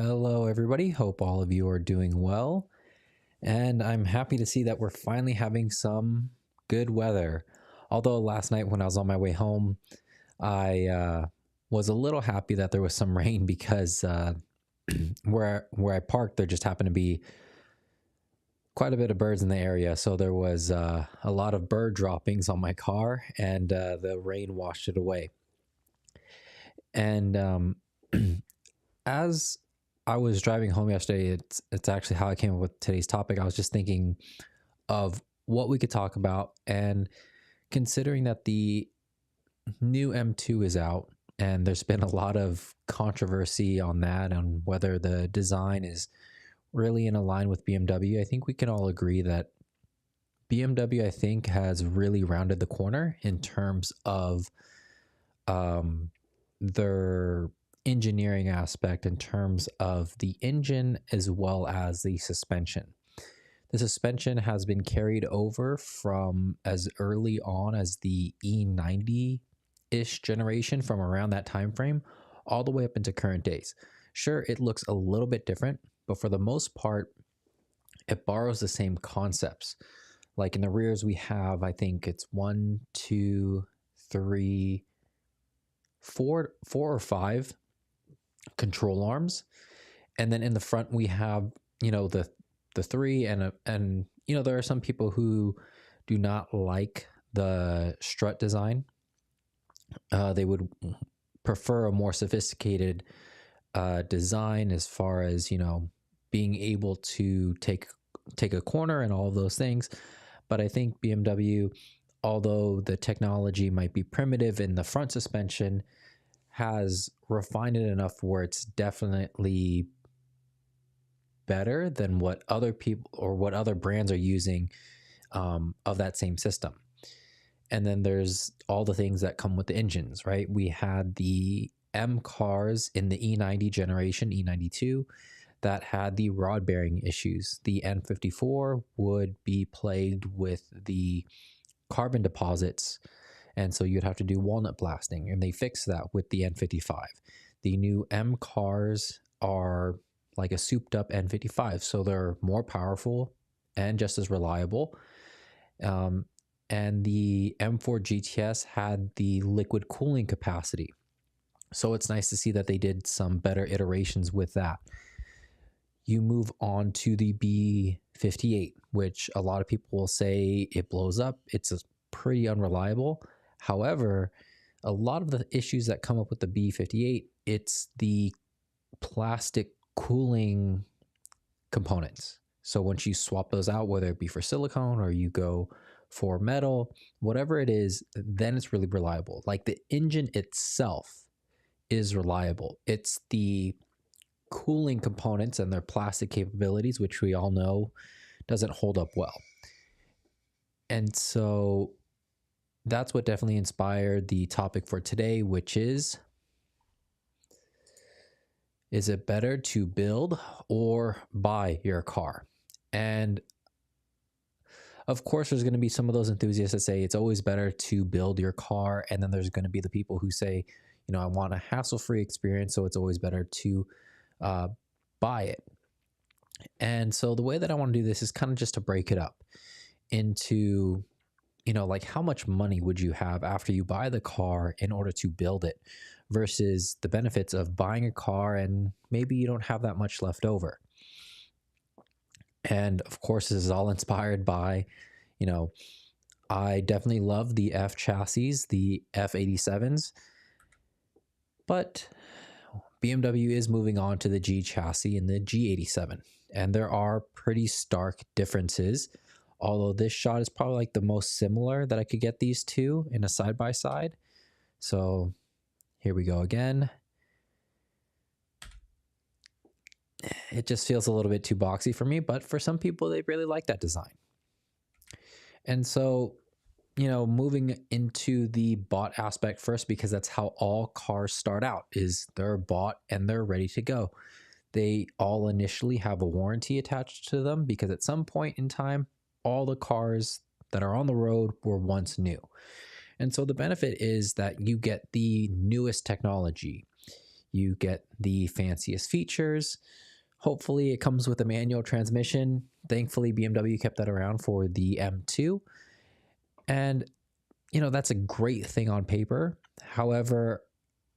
Hello, everybody. Hope all of you are doing well. And I'm happy to see that we're finally having some good weather. Although last night when I was on my way home, I was a little happy that there was some rain because where I parked, there just happened to be quite a bit of birds in the area. So there was a lot of bird droppings on my car, and the rain washed it away. And as I was driving home yesterday, it's actually how I came up with today's topic. I was just thinking of what we could talk about, and considering that the new M2 is out, and there's been a lot of controversy on that, on whether the design is really in line with BMW. I think we can all agree that BMW, I think, has really rounded the corner in terms of their engineering aspect, in terms of the engine as well as the suspension. The suspension has been carried over from as early on as the E90-ish generation, from around that time frame, all the way up into current days. Sure, it looks a little bit different, but for the most part, it borrows the same concepts. Like in the rears, we have, I think it's one, two, three, four or five control arms, and then in the front we have the three, and there are some people who do not like the strut design. They would prefer a more sophisticated design, as far as being able to take a corner and all of those things. But I think BMW, although the technology might be primitive in the front suspension, has refined it enough where it's definitely better than what other people or what other brands are using of that same system. And then there's all the things that come with the engines, right? We had the M cars in the E90 generation, E92, that had the rod bearing issues. The N54 would be plagued with the carbon deposits, and so you'd have to do walnut blasting, and they fixed that with the N55. The new M cars are like a souped up N55, so they're more powerful and just as reliable. And the M4 GTS had the liquid cooling capacity, so it's nice to see that they did some better iterations with that. You move on to the B58, which a lot of people will say it blows up. It's pretty unreliable. However, a lot of the issues that come up with the B58, it's the plastic cooling components. So once you swap those out, whether it be for silicone or you go for metal, whatever it is, then it's really reliable. Like the engine itself is reliable. It's the cooling components and their plastic capabilities, which we all know doesn't hold up well. And so that's what definitely inspired the topic for today, which is it better to build or buy your car? And of course, there's going to be some of those enthusiasts that say it's always better to build your car. And then there's going to be the people who say, I want a hassle-free experience, so it's always better to buy it. And so the way that I want to do this is kind of just to break it up into, like how much money would you have after you buy the car in order to build it, versus the benefits of buying a car and maybe you don't have that much left over. And of course, this is all inspired by, I definitely love the F chassis, the F87s, but BMW is moving on to the G chassis and the G87. And there are pretty stark differences, although this shot is probably like the most similar that I could get these two in a side-by-side. So here we go again. It just feels a little bit too boxy for me, but for some people, they really like that design. And so, moving into the bought aspect first, because that's how all cars start out, is they're bought and they're ready to go. They all initially have a warranty attached to them, because at some point in time, all the cars that are on the road were once new. And so the benefit is that you get the newest technology. You get the fanciest features. Hopefully, it comes with a manual transmission. Thankfully, BMW kept that around for the M2. And, that's a great thing on paper. However,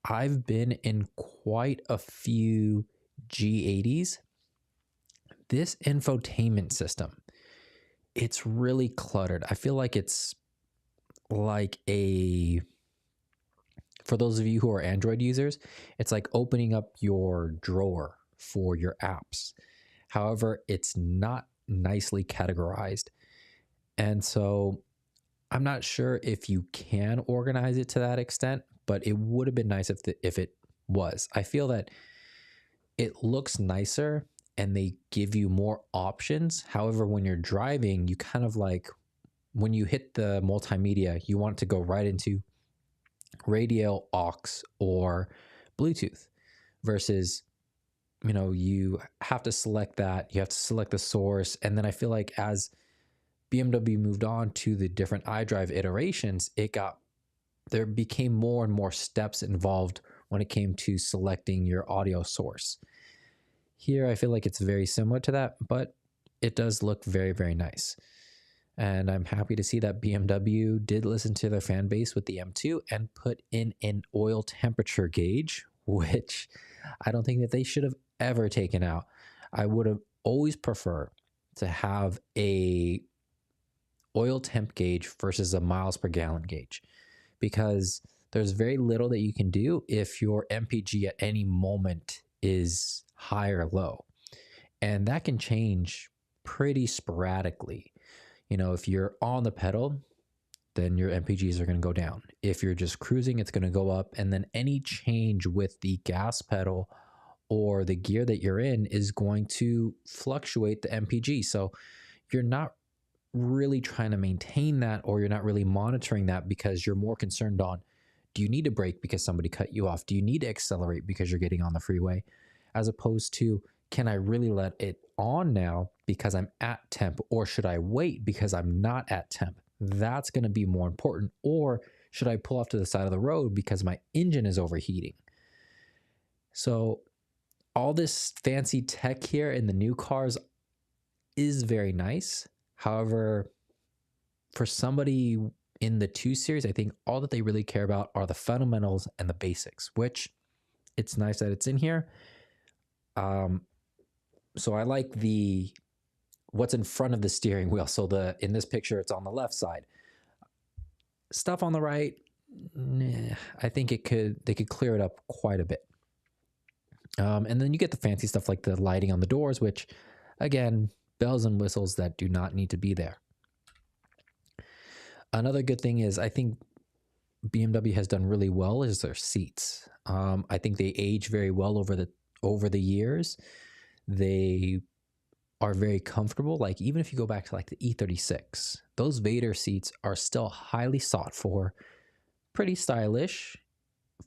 I've been in quite a few G80s. This infotainment system, it's really cluttered. I feel like it's like for those of you who are Android users, it's like opening up your drawer for your apps. However, it's not nicely categorized. And so I'm not sure if you can organize it to that extent, but it would have been nice if it was. I feel that it looks nicer and they give you more options. However, when you're driving, you kind of like, when you hit the multimedia, you want it to go right into radio, aux, or Bluetooth versus, you have to select that. You have to select the source. And then I feel like as BMW moved on to the different iDrive iterations, there became more and more steps involved when it came to selecting your audio source. Here, I feel like it's very similar to that, but it does look very, very nice. And I'm happy to see that BMW did listen to their fan base with the M2 and put in an oil temperature gauge, which I don't think that they should have ever taken out. I would have always preferred to have a oil temp gauge versus a miles per gallon gauge, because there's very little that you can do if your MPG at any moment is high or low. And that can change pretty sporadically. If you're on the pedal, then your MPGs are going to go down. If you're just cruising, it's going to go up. And then any change with the gas pedal or the gear that you're in is going to fluctuate the MPG. So you're not really trying to maintain that, or you're not really monitoring that, because you're more concerned on, do you need to brake because somebody cut you off? Do you need to accelerate because you're getting on the freeway? As opposed to, can I really let it on now because I'm at temp, or should I wait because I'm not at temp? That's going to be more important. Or should I pull off to the side of the road because my engine is overheating? So all this fancy tech here in the new cars is very nice. However, for somebody in the 2 Series, I think all that they really care about are the fundamentals and the basics, which it's nice that it's in here. So I like what's in front of the steering wheel. So in this picture, it's on the left side. Stuff on the right, I think they could clear it up quite a bit. And then you get the fancy stuff like the lighting on the doors, which, again, bells and whistles that do not need to be there. Another good thing is, I think BMW has done really well is their seats. I think they age very well over the years. They are very comfortable. Like, even if you go back to like the E36, those Vader seats are still highly sought for, pretty stylish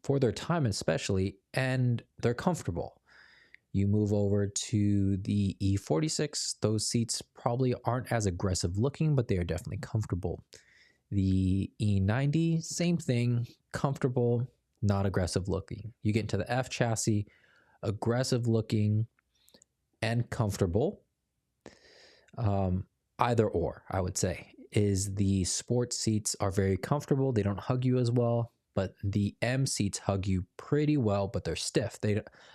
for their time especially, and they're comfortable. You move over to the E46, those seats probably aren't as aggressive looking, but they are definitely comfortable. The E90, same thing, comfortable, not aggressive looking. You get into the F chassis, aggressive looking and comfortable. Either or, I would say, is the sports seats are very comfortable. They don't hug you as well, but the M seats hug you pretty well, but they're stiff.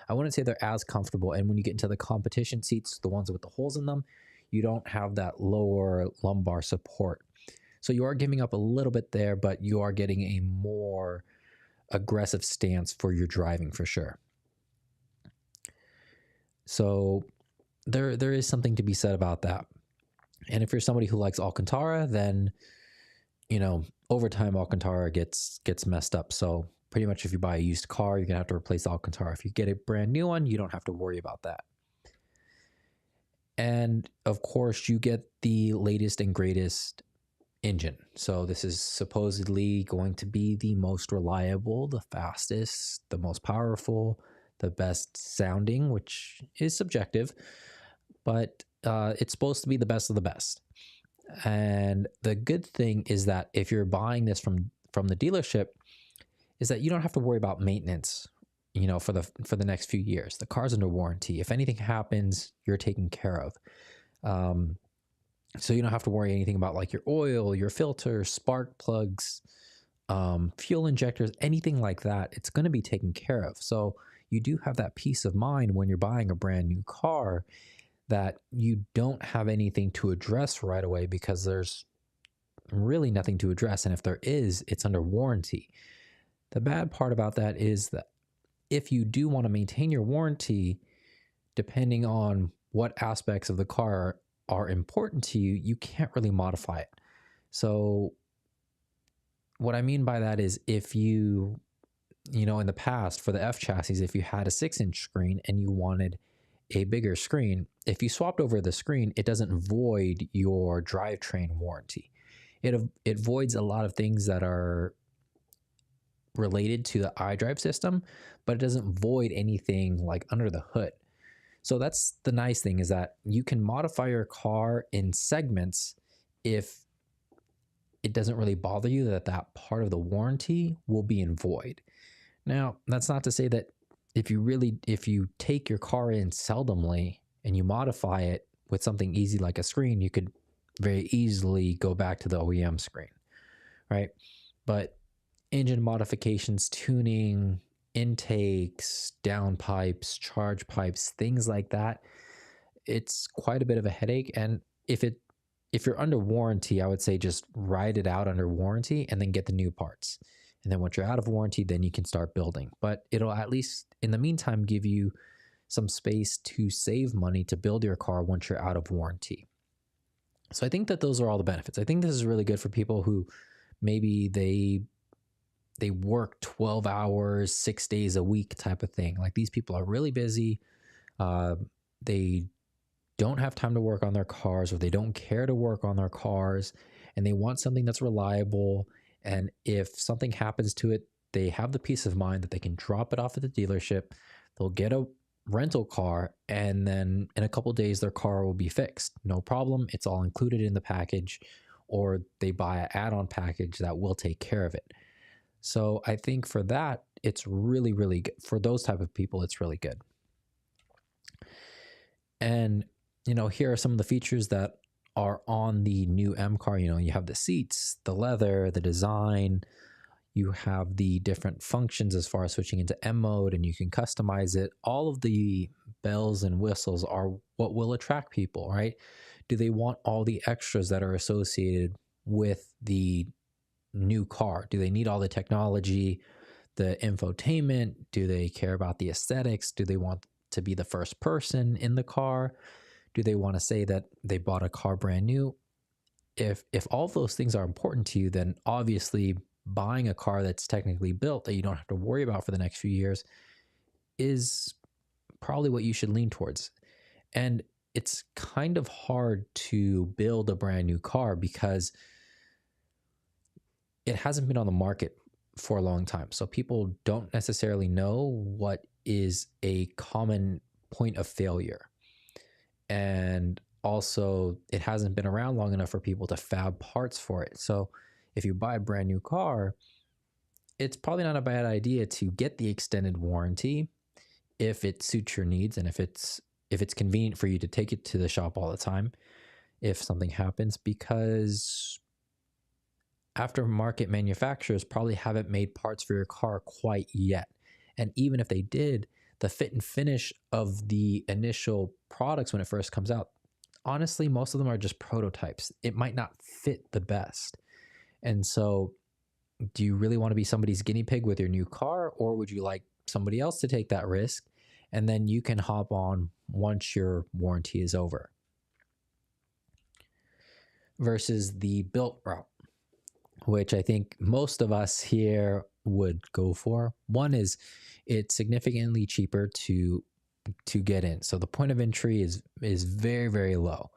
I wouldn't say they're as comfortable. And when you get into the competition seats, the ones with the holes in them, you don't have that lower lumbar support. So you are giving up a little bit there, but you are getting a more aggressive stance for your driving for sure. So there is something to be said about that. And if you're somebody who likes Alcantara, then, over time Alcantara gets messed up. So pretty much if you buy a used car, you're going to have to replace Alcantara. If you get a brand new one, you don't have to worry about that. And of course, you get the latest and greatest engine. So this is supposedly going to be the most reliable, the fastest, the most powerful, the best sounding, which is subjective, but it's supposed to be the best of the best. And the good thing is that if you're buying this from the dealership, is that you don't have to worry about maintenance for the next few years. The car's under warranty. If anything happens, you're taken care of. So you don't have to worry anything about like your oil, your filter, spark plugs, fuel injectors, anything like that. It's going to be taken care of. So you do have that peace of mind when you're buying a brand new car that you don't have anything to address right away, because there's really nothing to address. And if there is, it's under warranty. The bad part about that is that if you do want to maintain your warranty, depending on what aspects of the car are important to you, you can't really modify it. So what I mean by that is, if in the past for the F chassis, if you had a 6-inch screen and you wanted a bigger screen, if you swapped over the screen, it doesn't void your drivetrain warranty. It voids a lot of things that are related to the iDrive system, but it doesn't void anything like under the hood. So that's the nice thing, is that you can modify your car in segments if it doesn't really bother you that that part of the warranty will be in void. Now, that's not to say that if you take your car in seldomly and you modify it with something easy like a screen, you could very easily go back to the OEM screen, right? But engine modifications, tuning, intakes, downpipes, charge pipes, things like that, it's quite a bit of a headache. And if you're under warranty, I would say just ride it out under warranty and then get the new parts. And then once you're out of warranty, then you can start building. But it'll at least in the meantime give you some space to save money to build your car once you're out of warranty. So I think that those are all the benefits. I think this is really good for people who maybe they work 12 hours, 6 days a week type of thing. Like, these people are really busy. They don't have time to work on their cars, or they don't care to work on their cars, and they want something that's reliable. And if something happens to it, they have the peace of mind that they can drop it off at the dealership. They'll get a rental car, and then in a couple of days, their car will be fixed. No problem. It's all included in the package, or they buy an add-on package that will take care of it. So I think for that, it's really, really good. For those type of people, it's really good. And, here are some of the features that are on the new M car. You have the seats, the leather, the design. You have the different functions as far as switching into M mode, and you can customize it. All of the bells and whistles are what will attract people, right? Do they want all the extras that are associated with the new car? Do they need all the technology, the infotainment? Do they care about the aesthetics? Do they want to be the first person in the car? Do they want to say that they bought a car brand new? If all those things are important to you, then obviously buying a car that's technically built that you don't have to worry about for the next few years is probably what you should lean towards. And it's kind of hard to build a brand new car because it hasn't been on the market for a long time. So people don't necessarily know what is a common point of failure. And also, it hasn't been around long enough for people to fab parts for it. So if you buy a brand new car, it's probably not a bad idea to get the extended warranty if it suits your needs, and if it's convenient for you to take it to the shop all the time if something happens, because aftermarket manufacturers probably haven't made parts for your car quite yet. And even if they did, the fit and finish of the initial products when it first comes out, honestly, most of them are just prototypes. It might not fit the best. And so do you really want to be somebody's guinea pig with your new car, or would you like somebody else to take that risk and then you can hop on once your warranty is over? Versus the built route, which I think most of us here would go for. One is it's significantly cheaper to get in. So the point of entry is very, very low.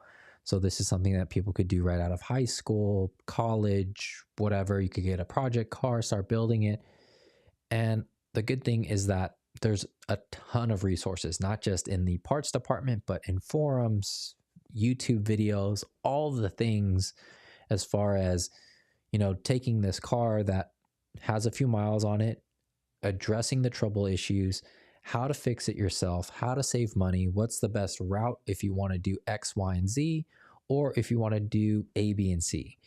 So this is something that people could do right out of high school, college, whatever. You could get a project car, start building it. And the good thing is that there's a ton of resources, not just in the parts department, but in forums, YouTube videos, all the things as far as, taking this car that has a few miles on it, addressing the trouble issues, how to fix it yourself, how to save money, what's the best route if you want to do X, Y, and Z, or if you want to do A, B, and C.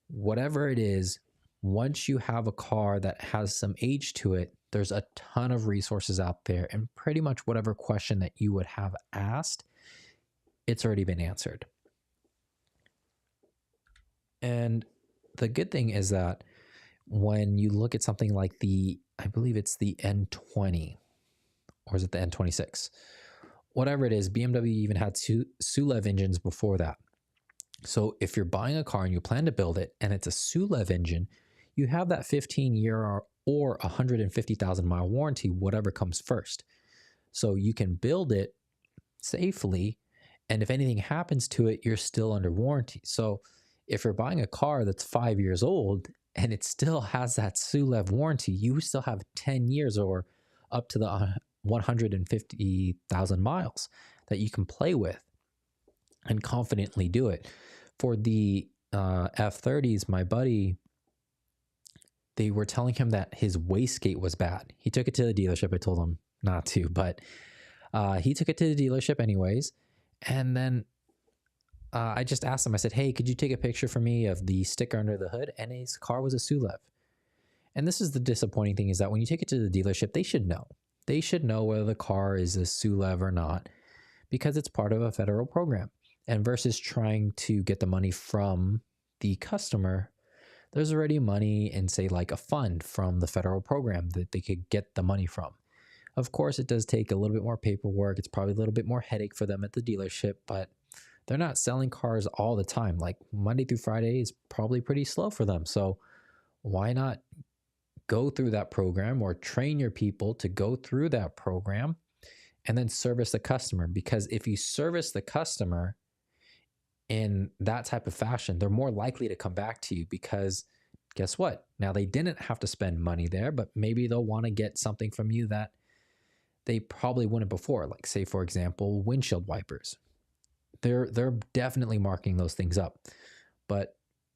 Whatever it is, once you have a car that has some age to it, there's a ton of resources out there, and pretty much whatever question that you would have asked, it's already been answered. And the good thing is that when you look at something like I believe it's the N20, or is it the N26? Whatever it is, BMW even had SULEV engines before that. So if you're buying a car and you plan to build it and it's a SULEV engine, you have that 15-year or 150,000 mile warranty, whatever comes first. So you can build it safely, and if anything happens to it, you're still under warranty. So if you're buying a car that's 5 years old and it still has that SULEV warranty, you still have 10 years or up to the 150,000 miles that you can play with and confidently do it. For the F30s, my buddy, they were telling him that his wastegate was bad. He took it to the dealership. I told him not to, but he took it to the dealership anyways. And then I just asked him, I said, hey, could you take a picture for me of the sticker under the hood? And his car was a SULEV. And this is the disappointing thing, is that when you take it to the dealership, they should know. They should know whether the car is a SULEV or not, because it's part of a federal program. And versus trying to get the money from the customer, there's already money in, say, like a fund from the federal program that they could get the money from. Of course, it does take a little bit more paperwork. It's probably a little bit more headache for them at the dealership, but they're not selling cars all the time. Like Monday through Friday is probably pretty slow for them. So why not go through that program or train your people to go through that program and then service the customer? Because if you service the customer in that type of fashion, they're more likely to come back to you, because guess what? Now they didn't have to spend money there, but maybe they'll want to get something from you that they probably wouldn't before. Like, say, for example, windshield wipers. They're definitely marking those things up. But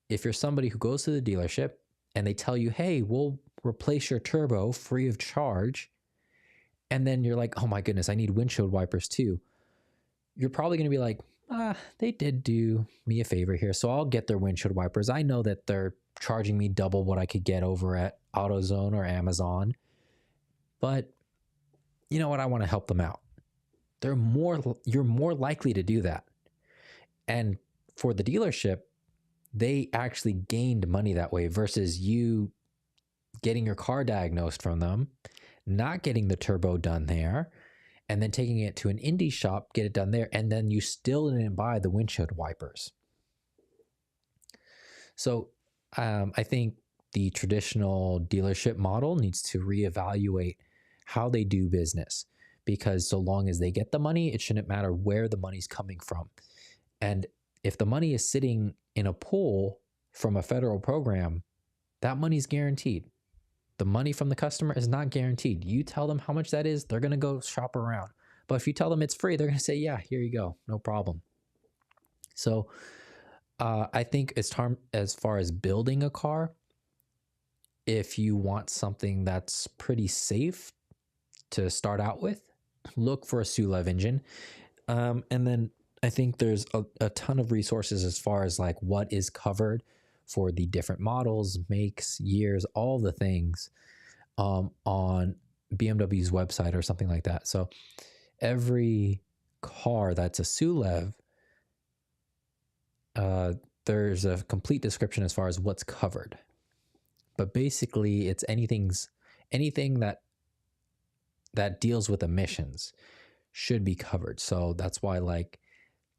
if you're somebody who goes to the dealership and they tell you, hey, we'll replace your turbo free of charge, and then you're like, oh my goodness, I need windshield wipers too, you're probably going to be like, they did do me a favor here, so I'll get their windshield wipers. I know that they're charging me double what I could get over at AutoZone or Amazon, but you know what? I want to help them out. You're more likely to do that. And for the dealership, they actually gained money that way versus you getting your car diagnosed from them, not getting the turbo done there, and then taking it to an indie shop, get it done there, and then you still didn't buy the windshield wipers. So I think the traditional dealership model needs to reevaluate how they do business, because so long as they get the money, it shouldn't matter where the money's coming from. And if the money is sitting in a pool from a federal program, that money's guaranteed. The money from the customer is not guaranteed. You tell them how much that is, they're going to go shop around. But if you tell them it's free, they're going to say, yeah, here you go, no problem. So I think as far as building a car, if you want something that's pretty safe to start out with, look for a SULEV engine. And then I think there's a ton of resources as far as like what is covered for the different models, makes, years, all the things on BMW's website or something like that. So every car that's a SULEV, there's a complete description as far as what's covered. But basically, it's anything that deals with emissions should be covered. So that's why, like,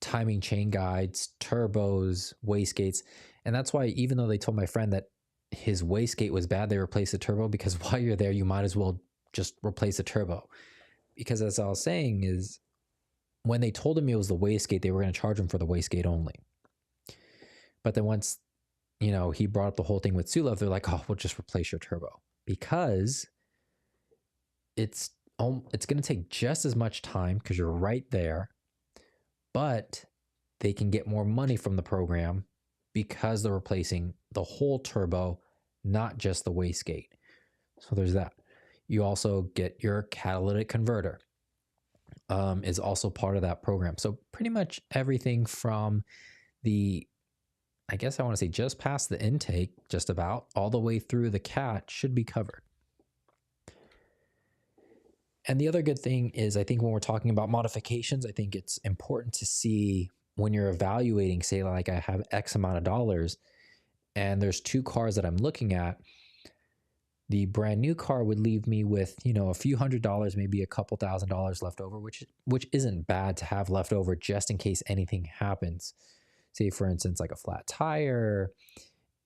timing chain guides, turbos, wastegates. And that's why, even though they told my friend that his wastegate was bad, they replaced the turbo, because while you're there, you might as well just replace the turbo. Because as I was saying, is when they told him it was the wastegate, they were going to charge him for the wastegate only. But then once, he brought up the whole thing with SULEV, they're like, oh, we'll just replace your turbo, because it's going to take just as much time because you're right there, but they can get more money from the program because they're replacing the whole turbo, not just the wastegate. So there's that. You also get your catalytic converter, is also part of that program. So pretty much everything from the, I guess I want to say just past the intake, just about all the way through the cat should be covered. And the other good thing is, I think when we're talking about modifications, I think it's important to see when you're evaluating, say, like I have X amount of dollars and there's two cars that I'm looking at. The brand new car would leave me with, a few $100s, maybe a couple $1,000s left over, which isn't bad to have left over just in case anything happens. Say, for instance, like a flat tire,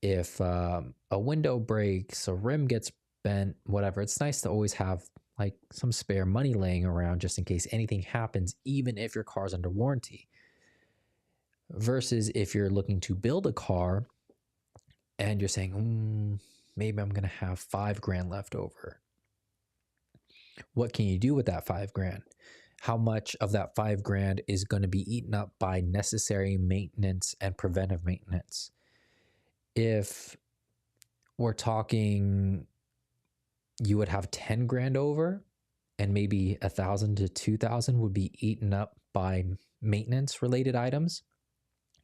if a window breaks, a rim gets bent, whatever. It's nice to always have like some spare money laying around just in case anything happens, even if your car's under warranty. Versus if you're looking to build a car and you're saying, maybe I'm going to have $5,000 left over. What can you do with that $5,000? How much of that $5,000 is going to be eaten up by necessary maintenance and preventive maintenance? If we're talking, you would have $10,000 over, and maybe 1,000 to 2,000 would be eaten up by maintenance related items.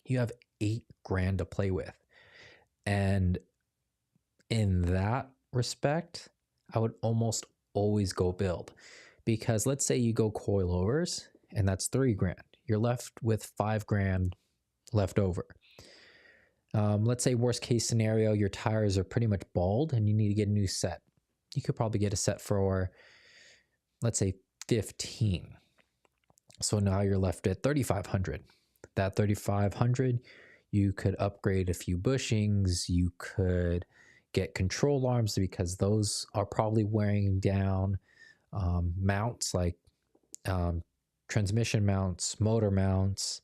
You have $8,000 to play with. And in that respect, I would almost always go build, because let's say you go coilovers and that's $3,000. You're left with $5,000 left over. Let's say worst case scenario, your tires are pretty much bald and you need to get a new set. You could probably get a set for, let's say, 15. So now you're left at 3,500. That 3,500, you could upgrade a few bushings. You could get control arms, because those are probably wearing down. Mounts like transmission mounts, motor mounts,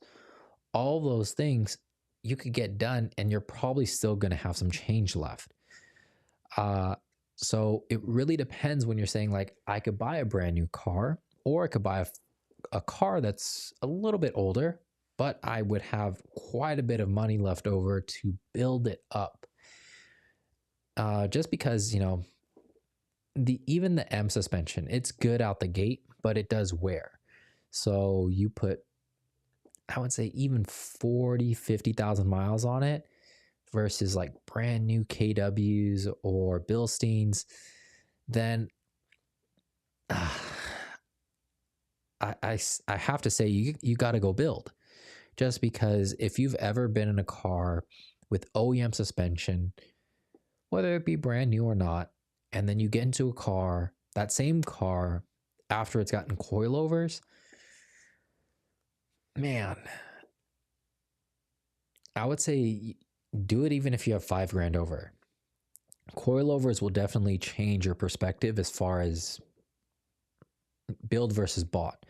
all those things you could get done, and you're probably still going to have some change left. So it really depends when you're saying, like, I could buy a brand new car, or I could buy a car that's a little bit older, but I would have quite a bit of money left over to build it up. Just because, even the M suspension, it's good out the gate, but it does wear. So you put, I would say, even 40, 50,000 miles on it versus like brand new KWs or Bilsteins, then I have to say you got to go build. Just because if you've ever been in a car with OEM suspension, whether it be brand new or not, and then you get into a car, that same car, after it's gotten coilovers, man, I would say do it even if you have $5,000 over. Coilovers will definitely change your perspective as far as build versus bought.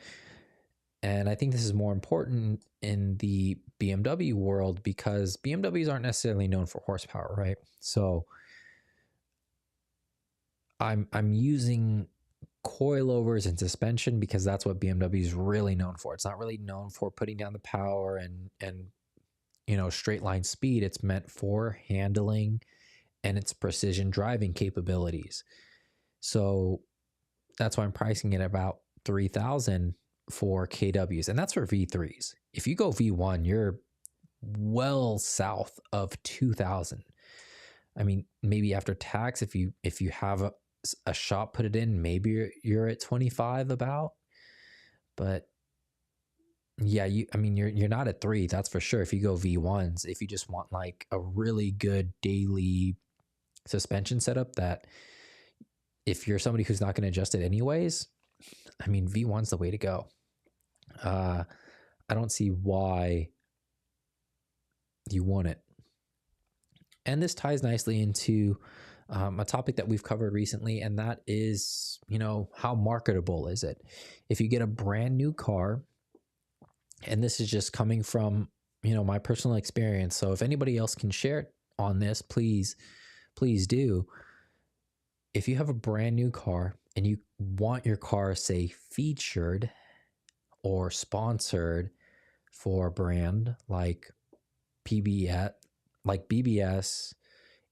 And I think this is more important in the BMW world, because BMWs aren't necessarily known for horsepower, right? So I'm using coilovers and suspension because that's what BMW is really known for. It's not really known for putting down the power and straight line speed. It's meant for handling and its precision driving capabilities. So that's why I'm pricing it about 3,000 for KWs, and that's for V3s. If you go V1, you're well south of 2,000. I mean, maybe after tax, if you have a shop put it in, maybe you're at 25 about. But yeah, you're not at 3, that's for sure. If you go V1s, if you just want like a really good daily suspension setup, that if you're somebody who's not going to adjust it anyways, I mean, V1's the way to go. I don't see why you want it. And this ties nicely into a topic that we've covered recently, and that is, how marketable is it? If you get a brand new car, and this is just coming from, my personal experience. So if anybody else can share it on this, please do. If you have a brand new car and you want your car, say, featured or sponsored for a brand like BBS,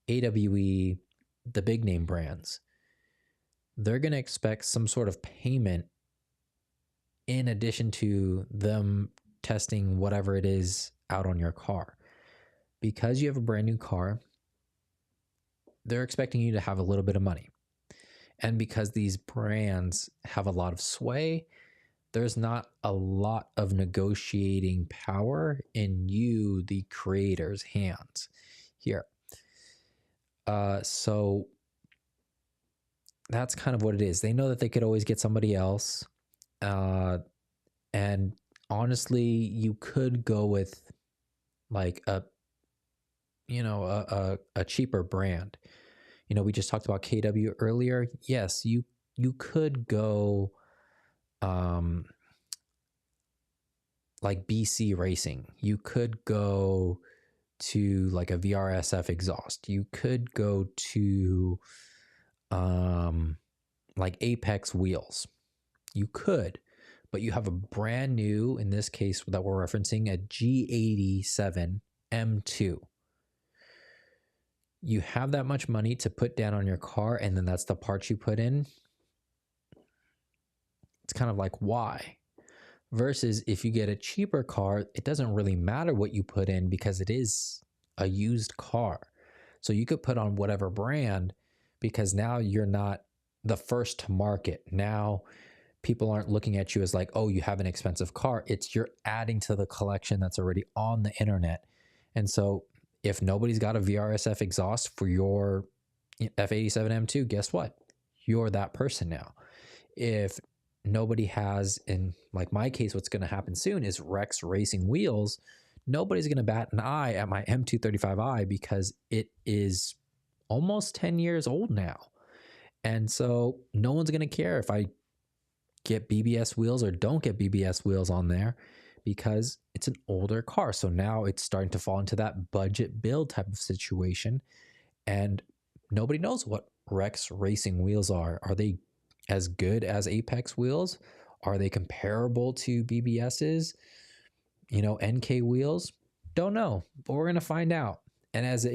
AWE, the big name brands, they're going to expect some sort of payment in addition to them testing whatever it is out on your car. Because you have a brand new car, they're expecting you to have a little bit of money. And because these brands have a lot of sway, there's not a lot of negotiating power in you, the creator's hands here. So that's kind of what it is. They know that they could always get somebody else. And honestly, you could go with like a cheaper brand. We just talked about KW earlier. Yes, you could go like BC Racing. You could go to like a VRSF exhaust. You could go to like Apex wheels. You could, but you have a brand new, in this case that we're referencing, a G87 M2. You have that much money to put down on your car, and then that's the parts you put in. It's kind of like, why? Versus if you get a cheaper car, it doesn't really matter what you put in because it is a used car. So you could put on whatever brand because now you're not the first to market. Now people aren't looking at you as like, oh, you have an expensive car. It's you're adding to the collection that's already on the internet. And so if nobody's got a VRSF exhaust for your F87 M2, guess what? You're that person now. If nobody has, in like my case, what's going to happen soon is Rex Racing wheels. Nobody's going to bat an eye at my M235i because it is almost 10 years old now. And so no one's going to care if I get BBS wheels or don't get BBS wheels on there because it's an older car. So now it's starting to fall into that budget build type of situation. And nobody knows what Rex Racing wheels are. Are they as good as Apex wheels? Are they comparable to BBS's, NK wheels? Don't know, but we're going to find out. And as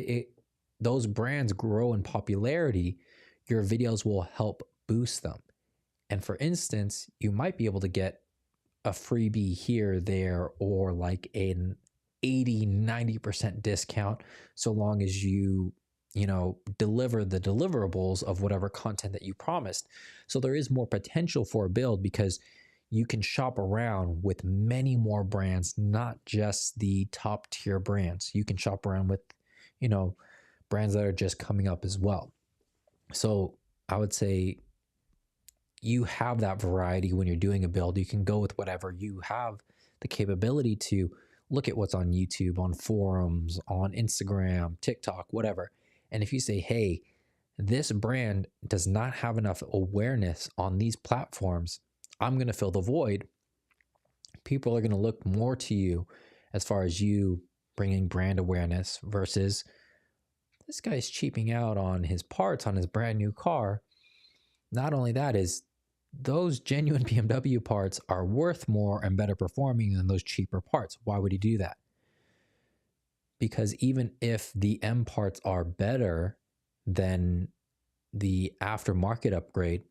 those brands grow in popularity, your videos will help boost them. And for instance, you might be able to get a freebie here, there, or like an 80-90% discount so long as you deliver the deliverables of whatever content that you promised. So there is more potential for a build because you can shop around with many more brands, not just the top tier brands. You can shop around with, brands that are just coming up as well. So I would say you have that variety when you're doing a build. You can go with whatever. You have the capability to look at what's on YouTube, on forums, on Instagram, TikTok, whatever. And if you say, hey, this brand does not have enough awareness on these platforms, I'm going to fill the void. People are going to look more to you as far as you bringing brand awareness versus this guy's cheaping out on his parts on his brand new car. Not only that, is those genuine BMW parts are worth more and better performing than those cheaper parts. Why would he do that? Because even if the M parts are better than the aftermarket upgrade,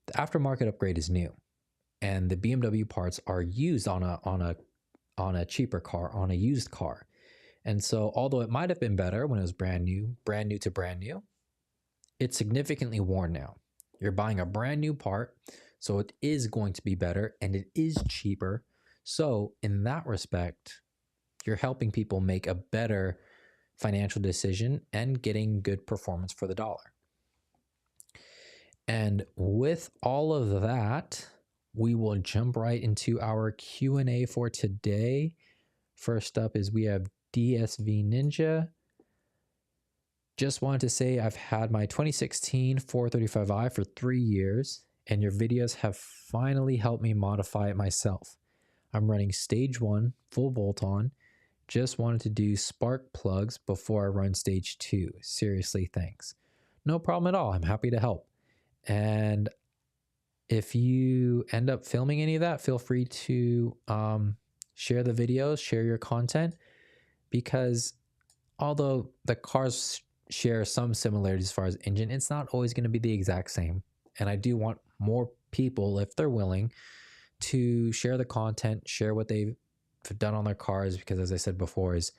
the aftermarket upgrade is new, and the BMW parts are used on a cheaper car, on a used car. And so although it might have been better when it was brand new to brand new, it's significantly worn now. You're buying a brand new part, so it is going to be better and it is cheaper. So in that respect, you're helping people make a better financial decision and getting good performance for the dollar. And with all of that, we will jump right into our Q&A for today. First up is we have DSV Ninja. Just wanted to say I've had my 2016 435i for 3 years, and your videos have finally helped me modify it myself. I'm running stage 1, full bolt-on. Just wanted to do spark plugs before I run stage 2. Seriously, thanks. No problem at all. I'm happy to help. And if you end up filming any of that, feel free to share the videos, share your content, because although the cars share some similarities as far as engine, it's not always going to be the exact same. And I do want more people, if they're willing, to share the content, share what they've done on their cars, because as I said before, is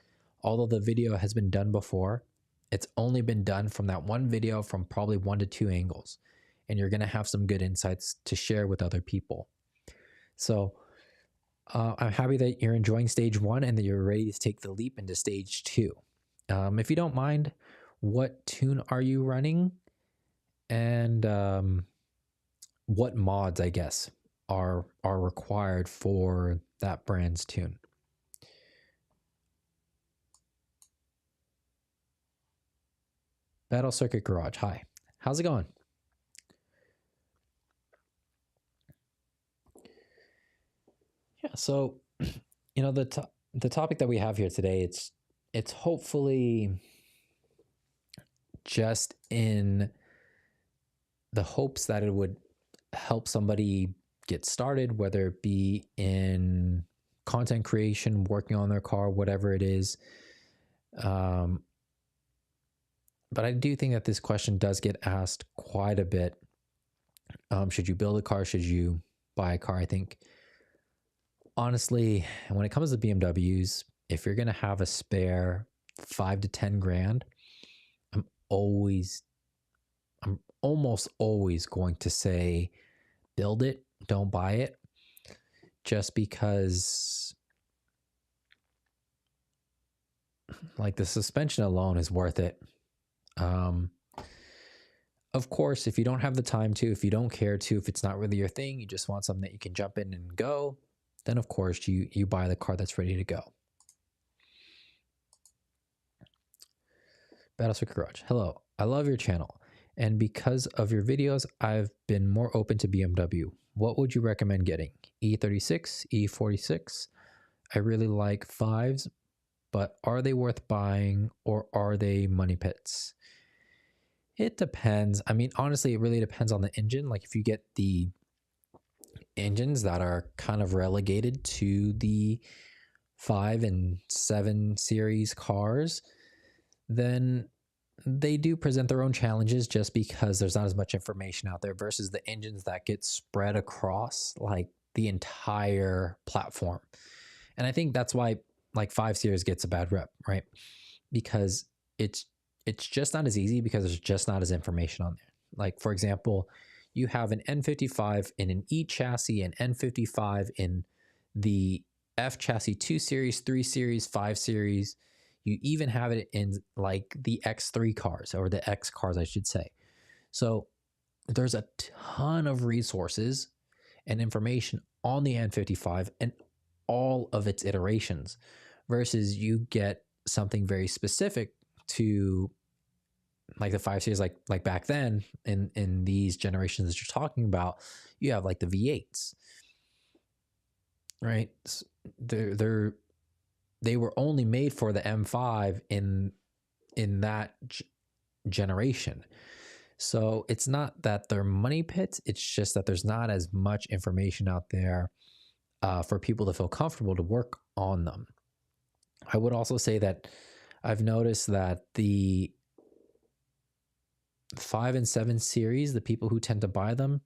although the video has been done before, it's only been done from that one video from probably 1 to 2 angles. And you're going to have some good insights to share with other people. So I'm happy that you're enjoying stage 1 and that you're ready to take the leap into stage 2. If you don't mind, what tune are you running? And what mods, I guess, are required for that brand's tune? Battle Circuit Garage. Hi. How's it going? Yeah, so the topic that we have here today, it's hopefully just in the hopes that it would help somebody get started, whether it be in content creation, working on their car, whatever it is. But I do think that this question does get asked quite a bit. Should you build a car? Should you buy a car? I think, honestly, when it comes to BMWs, if you're going to have a spare 5 to 10 grand, I'm almost always going to say, build it, don't buy it, just because like the suspension alone is worth it. Of course, if you don't have the time to, if you don't care to, if it's not really your thing, you just want something that you can jump in and go, then of course you buy the car that's ready to go. Battlestar Garage. Hello, I love your channel, and because of your videos, I've been more open to BMW. What would you recommend getting? E36, E46? I really like 5s, but are they worth buying, or are they money pits? It depends. I mean, honestly, it really depends on the engine. Like if you get the engines that are kind of relegated to the 5 and 7 series cars, then they do present their own challenges, just because there's not as much information out there versus the engines that get spread across like the entire platform. And I think that's why like 5 series gets a bad rep, right? Because it's just not as easy, because there's just not as information on there. Like for example, you have an N55 in an E chassis, and N55 in the F chassis 2 series, 3 series, 5 series. You even have it in like the X3 cars, or the X cars, I should say. So there's a ton of resources and information on the N55 and all of its iterations, versus you get something very specific to like the 5 series, like back then in these generations that you're talking about, you have like the V8s, right? They were only made for the M5 in that generation. So it's not that they're money pits, it's just that there's not as much information out there for people to feel comfortable to work on them. I would also say that I've noticed that the 5 and 7 series, the people who tend to buy them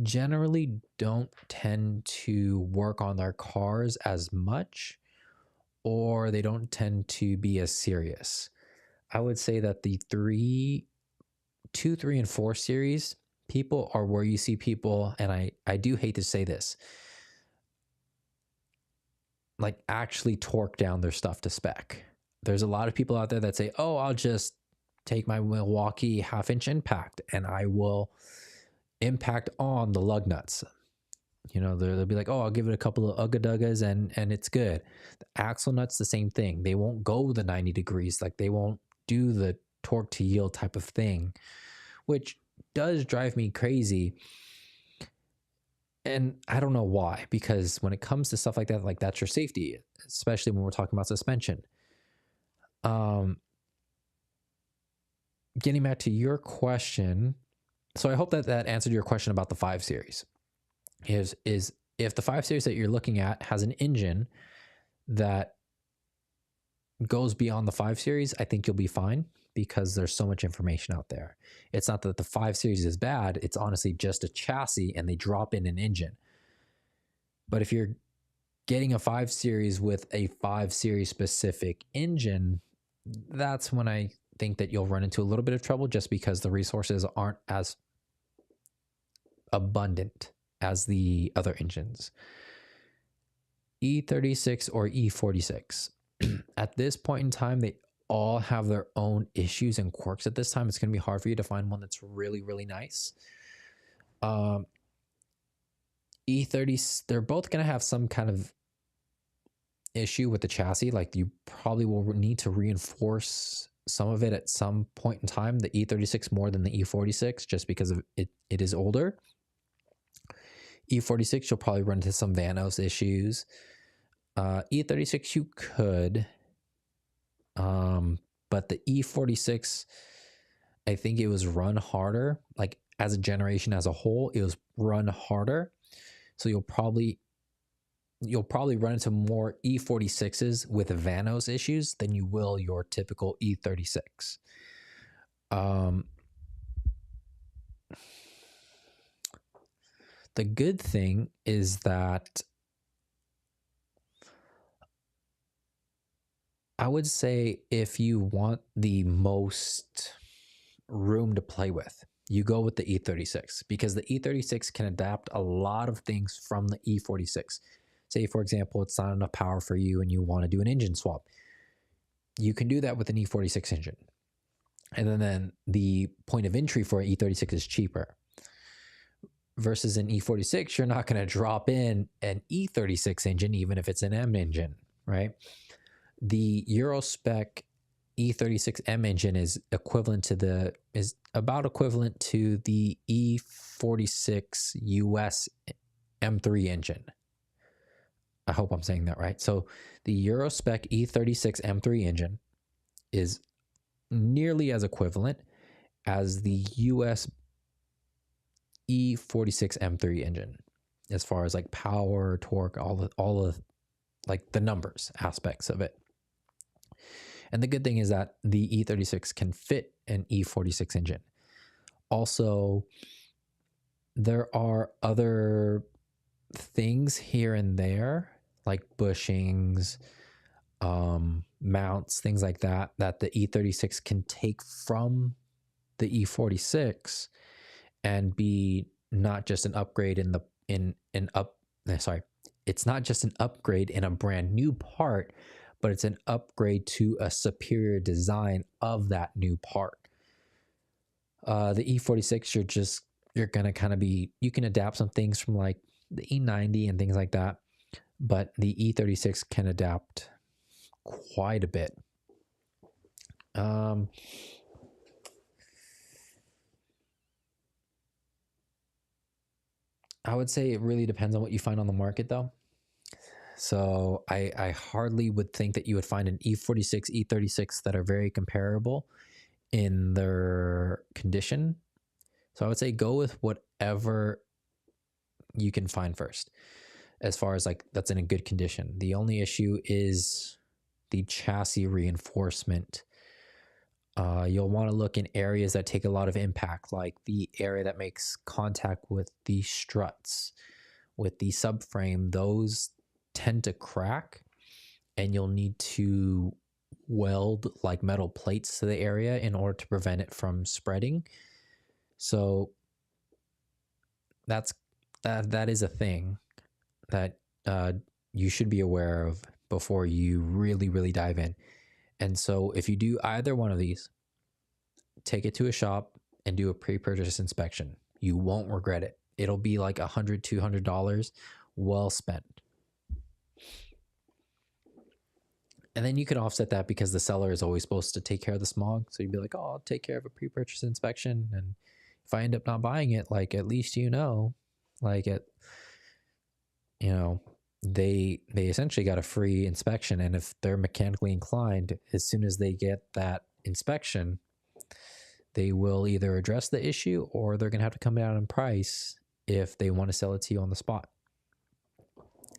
generally don't tend to work on their cars as much, or they don't tend to be as serious. I would say that the 2, 3, and 4 series people are where you see people, and I do hate to say this, like actually torque down their stuff to spec. There's a lot of people out there that say, oh, I'll just take my Milwaukee 1/2-inch impact and I will impact on the lug nuts. You know, they'll be like, oh, I'll give it a couple of ugga-duggas and it's good. The axle nuts, the same thing. They won't go the 90 degrees. Like they won't do the torque to yield type of thing, which does drive me crazy. And I don't know why, because when it comes to stuff like that, like that's your safety, especially when we're talking about suspension. Getting back to your question, so I hope that answered your question about the 5 series. Is if the 5 series that you're looking at has an engine that goes beyond the 5 series, I think you'll be fine. because there's so much information out there. It's not that the 5 Series is bad, it's honestly just a chassis and they drop in an engine. But if you're getting a 5 Series with a 5 Series specific engine, that's when I think that you'll run into a little bit of trouble, just because the resources aren't as abundant as the other engines. E36 or E46. At this point in time, they all have their own issues and quirks. At this time, it's going to be hard for you to find one that's really, really nice. E30, they're both going to have some kind of issue with the chassis. Like, you probably will need to reinforce some of it at some point in time, the E36 more than the E46, just because of it is older. E46, you'll probably run into some Vanos issues. E36 you could, but the E46, I think it was run harder. Like, as a generation as a whole, it was run harder. So you'll probably run into more E46s with Vanos issues than you will your typical E36. The good thing is that I would say if you want the most room to play with, you go with the E36, because the E36 can adapt a lot of things from the E46. Say, for example, it's not enough power for you and you want to do an engine swap. You can do that with an E46 engine. And then the point of entry for an E36 is cheaper. Versus an E46, you're not going to drop in an E36 engine, even if it's an M engine, right? The Euro spec E36M engine is about equivalent to the E46 US M3 engine. I hope I'm saying that right. So the Euro spec E36 M3 engine is nearly as equivalent as the US E46 M3 engine, as far as like power, torque, all of like the numbers aspects of it. And the good thing is that the E36 can fit an E46 engine. Also, there are other things here and there, like bushings, mounts, things like that, that the E36 can take from the E46 and be not just an upgrade it's not just an upgrade in a brand new part, but it's an upgrade to a superior design of that new part. The E46, you're going to kind of you can adapt some things from like the E90 and things like that, but the E36 can adapt quite a bit. I would say it really depends on what you find on the market, though. So I hardly would think that you would find an E46, E36 that are very comparable in their condition. So I would say go with whatever you can find first, as far as like that's in a good condition. The only issue is the chassis reinforcement. You'll want to look in areas that take a lot of impact, like the area that makes contact with the struts, with the subframe. Those tend to crack, and you'll need to weld like metal plates to the area in order to prevent it from spreading. So that is a thing that you should be aware of before you really dive in. And so if you do either one of these, take it to a shop and do a pre-purchase inspection. You won't regret it. It'll be like $100, $200 well spent. And then you can offset that because the seller is always supposed to take care of the smog. So you'd be like, oh, I'll take care of a pre-purchase inspection. And if I end up not buying it, like at least they essentially got a free inspection. And if they're mechanically inclined, as soon as they get that inspection, they will either address the issue or they're going to have to come down in price if they want to sell it to you on the spot.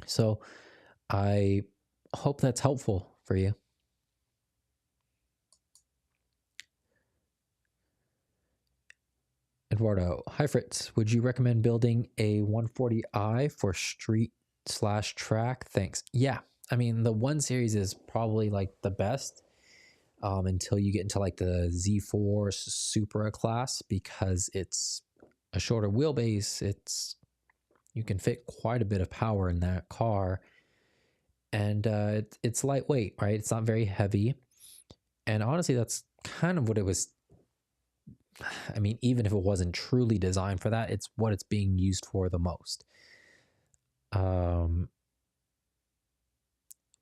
So I hope that's helpful for you. Eduardo, hi Fritz. Would you recommend building a 140i for street/track? Thanks. Yeah, I mean the 1 Series is probably like the best until you get into like the Z4 Supra class, because it's a shorter wheelbase. You can fit quite a bit of power in that car, and it's lightweight, right? It's not very heavy, and honestly, that's kind of what it was. I mean, even if it wasn't truly designed for that, it's what it's being used for the most.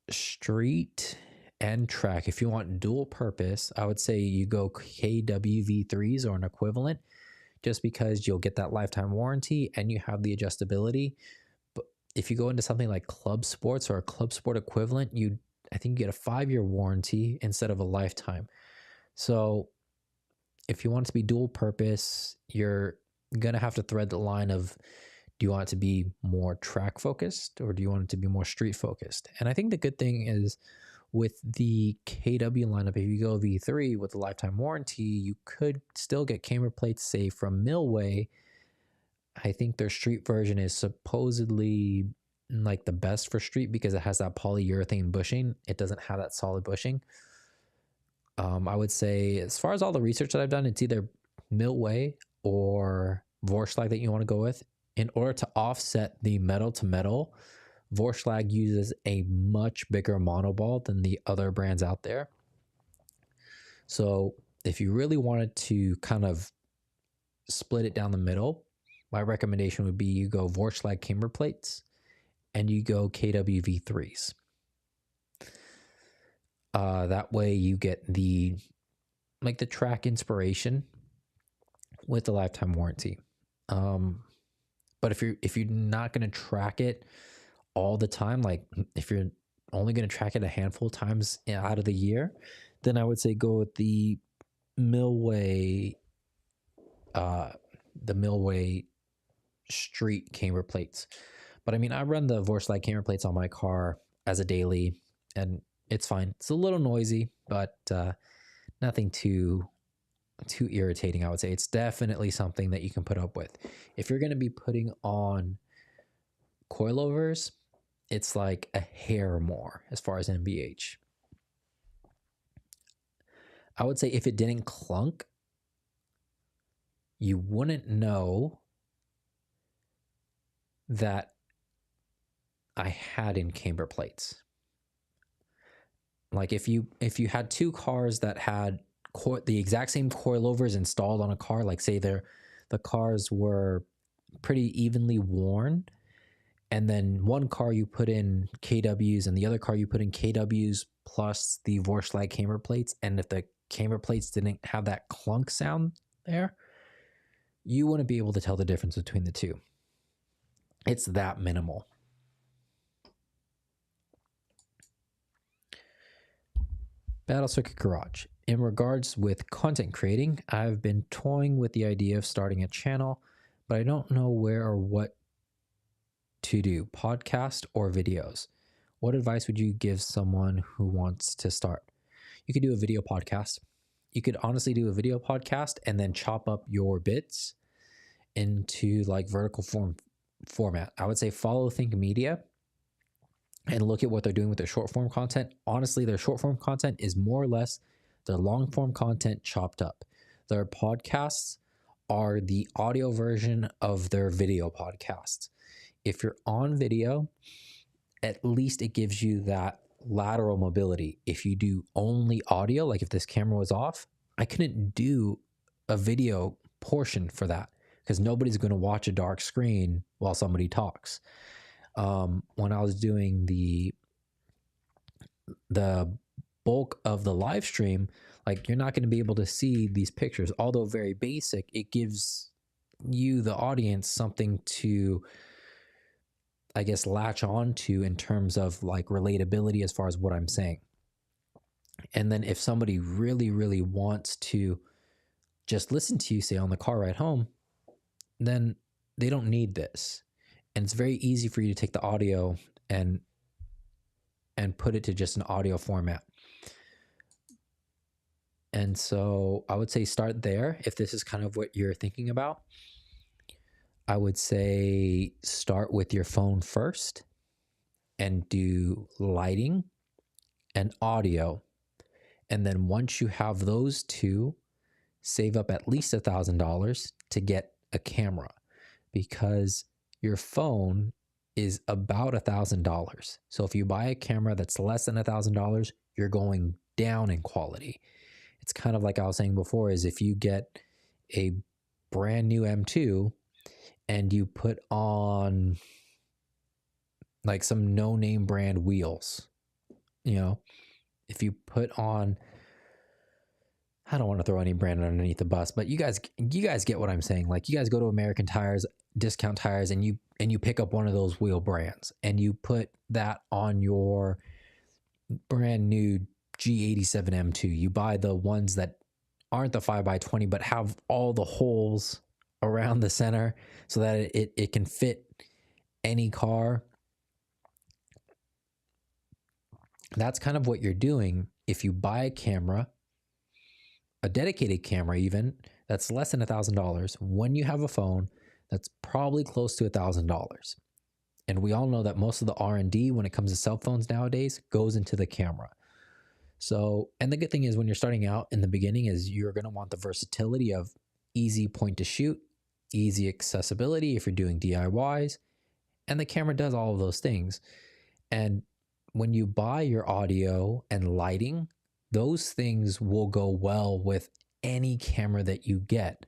Street and track. If you want dual purpose, I would say you go KWV3s or an equivalent, just because you'll get that lifetime warranty and you have the adjustability. But if you go into something like club sports or a club sport equivalent, I think you get a 5-year warranty instead of a lifetime. So if you want it to be dual purpose, you're going to have to thread the line of, do you want it to be more track focused or do you want it to be more street focused? And I think the good thing is with the KW lineup, if you go V3 with a lifetime warranty, you could still get camber plates, say from Milway. I think their street version is supposedly like the best for street because it has that polyurethane bushing. It doesn't have that solid bushing. I would say, as far as all the research that I've done, it's either Milway or Vorschlag that you want to go with. In order to offset the metal to metal, Vorschlag uses a much bigger monoball than the other brands out there. So if you really wanted to kind of split it down the middle, my recommendation would be you go Vorschlag camber plates and you go KWV3s. That way you get the track inspiration with the lifetime warranty. But if you're not going to track it all the time, like if you're only going to track it a handful of times out of the year, then I would say go with the Milway street camber plates. But I mean, I run the Vorschlag camber plates on my car as a daily, and it's fine. It's a little noisy, but nothing too irritating, I would say. It's definitely something that you can put up with. If you're going to be putting on coilovers, it's like a hair more as far as NVH. I would say if it didn't clunk, you wouldn't know that I had in camber plates. Like if you had two cars that had the exact same coilovers installed on a car, like say the cars were pretty evenly worn, and then one car you put in KWs and the other car you put in KWs plus the Vorschlag camber plates, and if the camber plates didn't have that clunk sound there, you wouldn't be able to tell the difference between the two. It's that minimal. Battle Circuit Garage. In regards with content creating, I've been toying with the idea of starting a channel, but I don't know where or what to do, podcast or videos. What advice would you give someone who wants to start? You could do a video podcast. You could honestly do a video podcast and then chop up your bits into like vertical format. I would say follow Think Media and look at what they're doing with their short form content. Honestly, their short form content is more or less their long form content chopped up. Their podcasts are the audio version of their video podcasts. If you're on video, at least it gives you that lateral mobility. If you do only audio, like if this camera was off, I couldn't do a video portion for that because nobody's going to watch a dark screen while somebody talks. When I was doing the bulk of the live stream, like you're not going to be able to see these pictures. Although very basic, it gives you, the audience, something to, I guess, latch on to in terms of like relatability as far as what I'm saying. And then if somebody really, really wants to just listen to you, say on the car ride home, then they don't need this. And it's very easy for you to take the audio and put it to just an audio format. And so I would say start there if this is kind of what you're thinking about. I would say start with your phone first and do lighting and audio. And then once you have those two, save up at least $1,000 to get a camera, because your phone is about $1,000. So if you buy a camera that's less than $1,000, you're going down in quality. It's kind of like I was saying before, is if you get a brand new M2 and you put on like some no-name brand wheels, you know, if you put on, I don't want to throw any brand underneath the bus, but you guys get what I'm saying. Like, you guys go to American Tires, Discount Tires, and you pick up one of those wheel brands and you put that on your brand new G87 M2. You buy the ones that aren't the 5x20 but have all the holes around the center so that it can fit any car. That's kind of what you're doing if you buy a camera, a dedicated camera even, that's less than $1,000. When you have a phone that's probably close to $1,000. And we all know that most of the R&D when it comes to cell phones nowadays goes into the camera. So, and the good thing is when you're starting out in the beginning is you're going to want the versatility of easy point to shoot, easy accessibility if you're doing DIYs, and the camera does all of those things. And when you buy your audio and lighting, those things will go well with any camera that you get.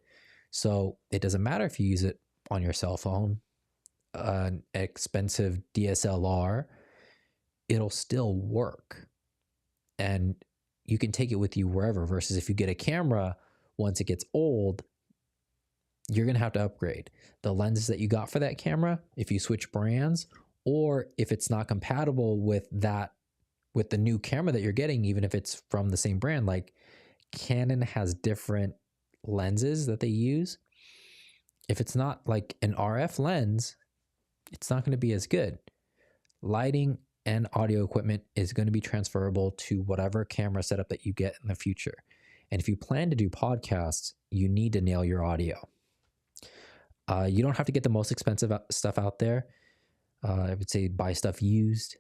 So it doesn't matter if you use it on your cell phone, an expensive DSLR, it'll still work. And you can take it with you wherever, versus if you get a camera, once it gets old, you're going to have to upgrade the lenses that you got for that camera if you switch brands, or if it's not compatible with that, with the new camera that you're getting, even if it's from the same brand. Like, Canon has different lenses that they use. If it's not like an RF lens, it's not going to be as good. Lighting and audio equipment is going to be transferable to whatever camera setup that you get in the future. And if you plan to do podcasts, you need to nail your audio. You don't have to get the most expensive stuff out there. I would say buy stuff used,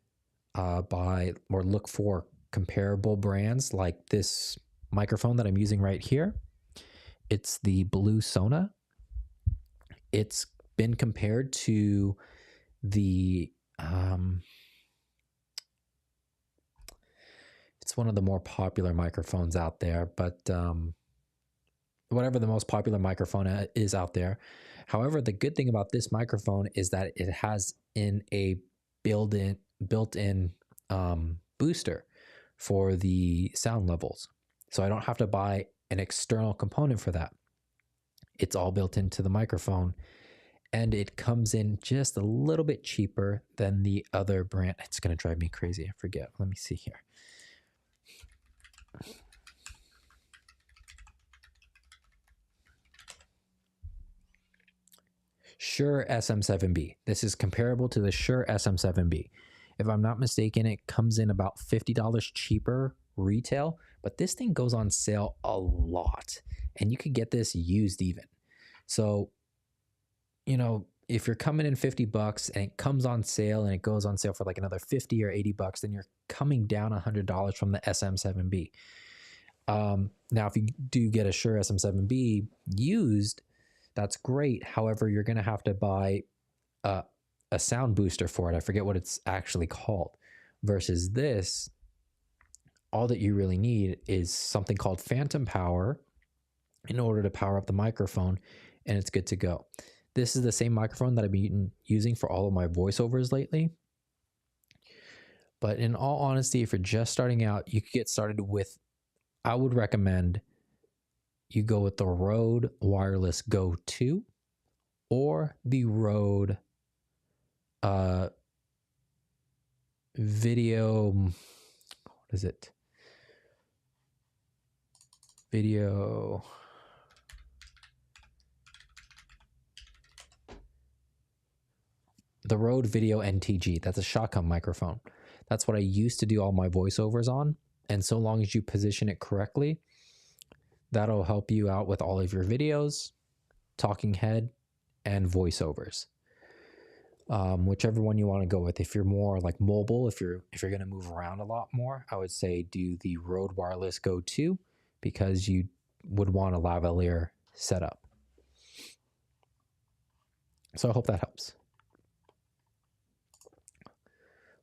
buy or look for comparable brands like this microphone that I'm using right here. It's the Blue Sona. It's been compared to the it's one of the more popular microphones out there, but whatever the most popular microphone is out there. However, the good thing about this microphone is that it has a built-in booster for the sound levels. So I don't have to buy an external component for that. It's all built into the microphone, and it comes in just a little bit cheaper than the other brand. It's going to drive me crazy. I forget. Let me see here. Shure SM7B. This is comparable to the Shure SM7B. If I'm not mistaken, it comes in about $50 cheaper retail, but this thing goes on sale a lot, and you could get this used even. So, you know, if you're coming in $50 and it comes on sale and it goes on sale for like another $50 or $80, then you're coming down $100 from the SM7B. Now, if you do get a Shure SM7B used, that's great. However, you're going to have to buy a sound booster for it. I forget what it's actually called. Versus this, all that you really need is something called phantom power in order to power up the microphone, and it's good to go. This is the same microphone that I've been using for all of my voiceovers lately. But in all honesty, if you're just starting out, you could get started with, I would recommend you go with the Rode Wireless Go 2 or the Rode video, what is it? The Rode Video NTG. That's a shotgun microphone. That's what I used to do all my voiceovers on. And so long as you position it correctly, That'll help you out with all of your videos, talking head, and voiceovers. Whichever one you want to go with. If you're more like mobile, if you're going to move around a lot more, I would say do the Rode Wireless Go 2 because you would want a lavalier setup. So I hope that helps.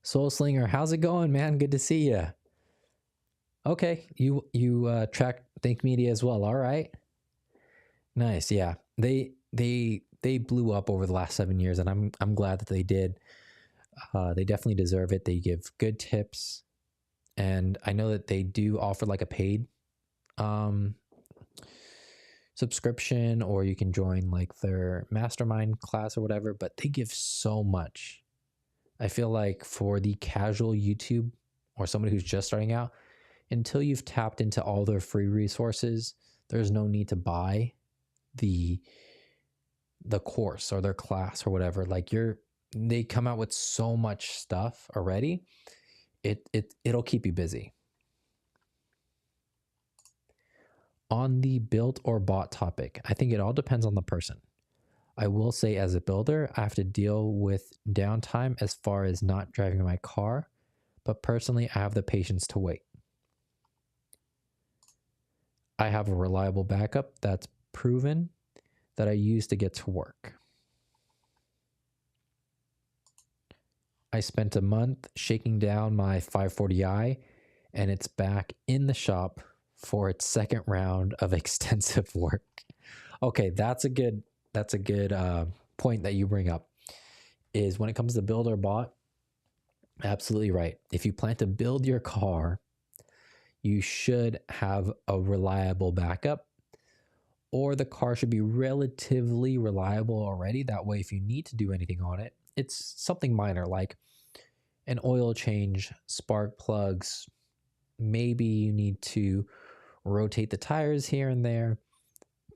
Soul Slinger, how's it going, man? Good to see you. Okay, you track Think Media as well. All right, nice. Yeah, they blew up over the last 7 years, and I'm glad that they did. They definitely deserve it. They give good tips, and I know that they do offer like a paid subscription, or you can join like their mastermind class or whatever. But they give so much. I feel like for the casual YouTube or somebody who's just starting out, until you've tapped into all their free resources, there's no need to buy the course or their class or whatever. Like they come out with so much stuff already. It'll keep you busy. On the built or bought topic, I think it all depends on the person. I will say as a builder, I have to deal with downtime as far as not driving my car, but personally, I have the patience to wait. I have a reliable backup that's proven that I use to get to work. I spent a month shaking down my 540i, and it's back in the shop for its second round of extensive work. Okay, that's a good point that you bring up, is when it comes to build or bought, absolutely right. If you plan to build your car, you should have a reliable backup, or the car should be relatively reliable already. That way, if you need to do anything on it, it's something minor like an oil change, spark plugs, maybe you need to rotate the tires here and there,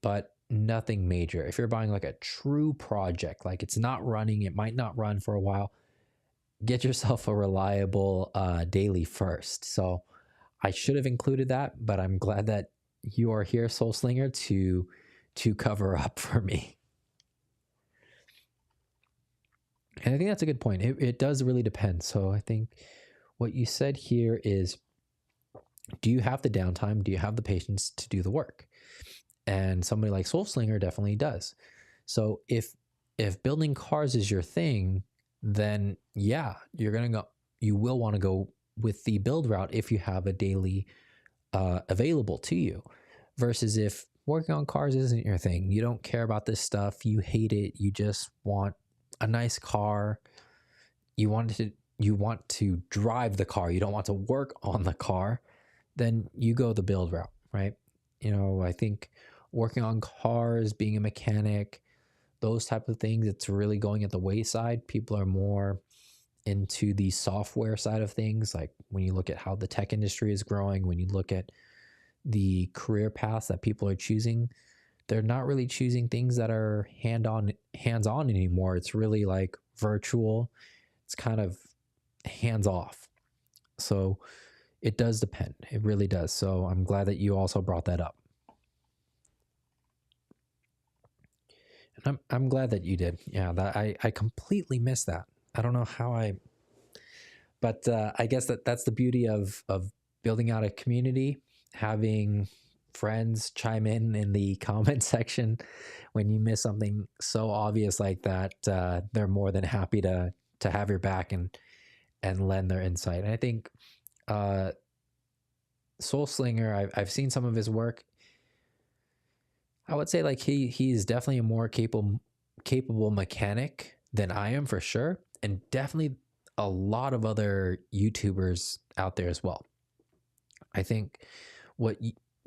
but nothing major. If you're buying like a true project, like it's not running, it might not run for a while, get yourself a reliable daily first. So I should have included that, but I'm glad that you are here, Soul Slinger, to cover up for me. And I think that's a good point. It does really depend. So I think what you said here is, do you have the downtime? Do you have the patience to do the work? And somebody like Soul Slinger definitely does. So if building cars is your thing, then yeah, you will want to go with the build route if you have a daily available to you, versus if working on cars isn't your thing, you don't care about this stuff, you hate it, you just want a nice car, you want to drive the car, you don't want to work on the car, then you go the build route, right? I think working on cars, being a mechanic, those type of things, it's really going at the wayside. People are more into the software side of things. Like when you look at how the tech industry is growing, when you look at the career paths that people are choosing, they're not really choosing things that are hands-on anymore. It's really like virtual. It's kind of hands-off. So it does depend. It really does. So I'm glad that you also brought that up. And I'm glad that you did. Yeah, that I completely missed that. I don't know how but I guess that's the beauty of building out a community, having friends chime in the comment section when you miss something so obvious like that. They're more than happy to have your back and lend their insight. And I think Soul Slinger, I've seen some of his work. I would say like he's definitely a more capable mechanic than I am, for sure, and definitely a lot of other YouTubers out there as well. I think what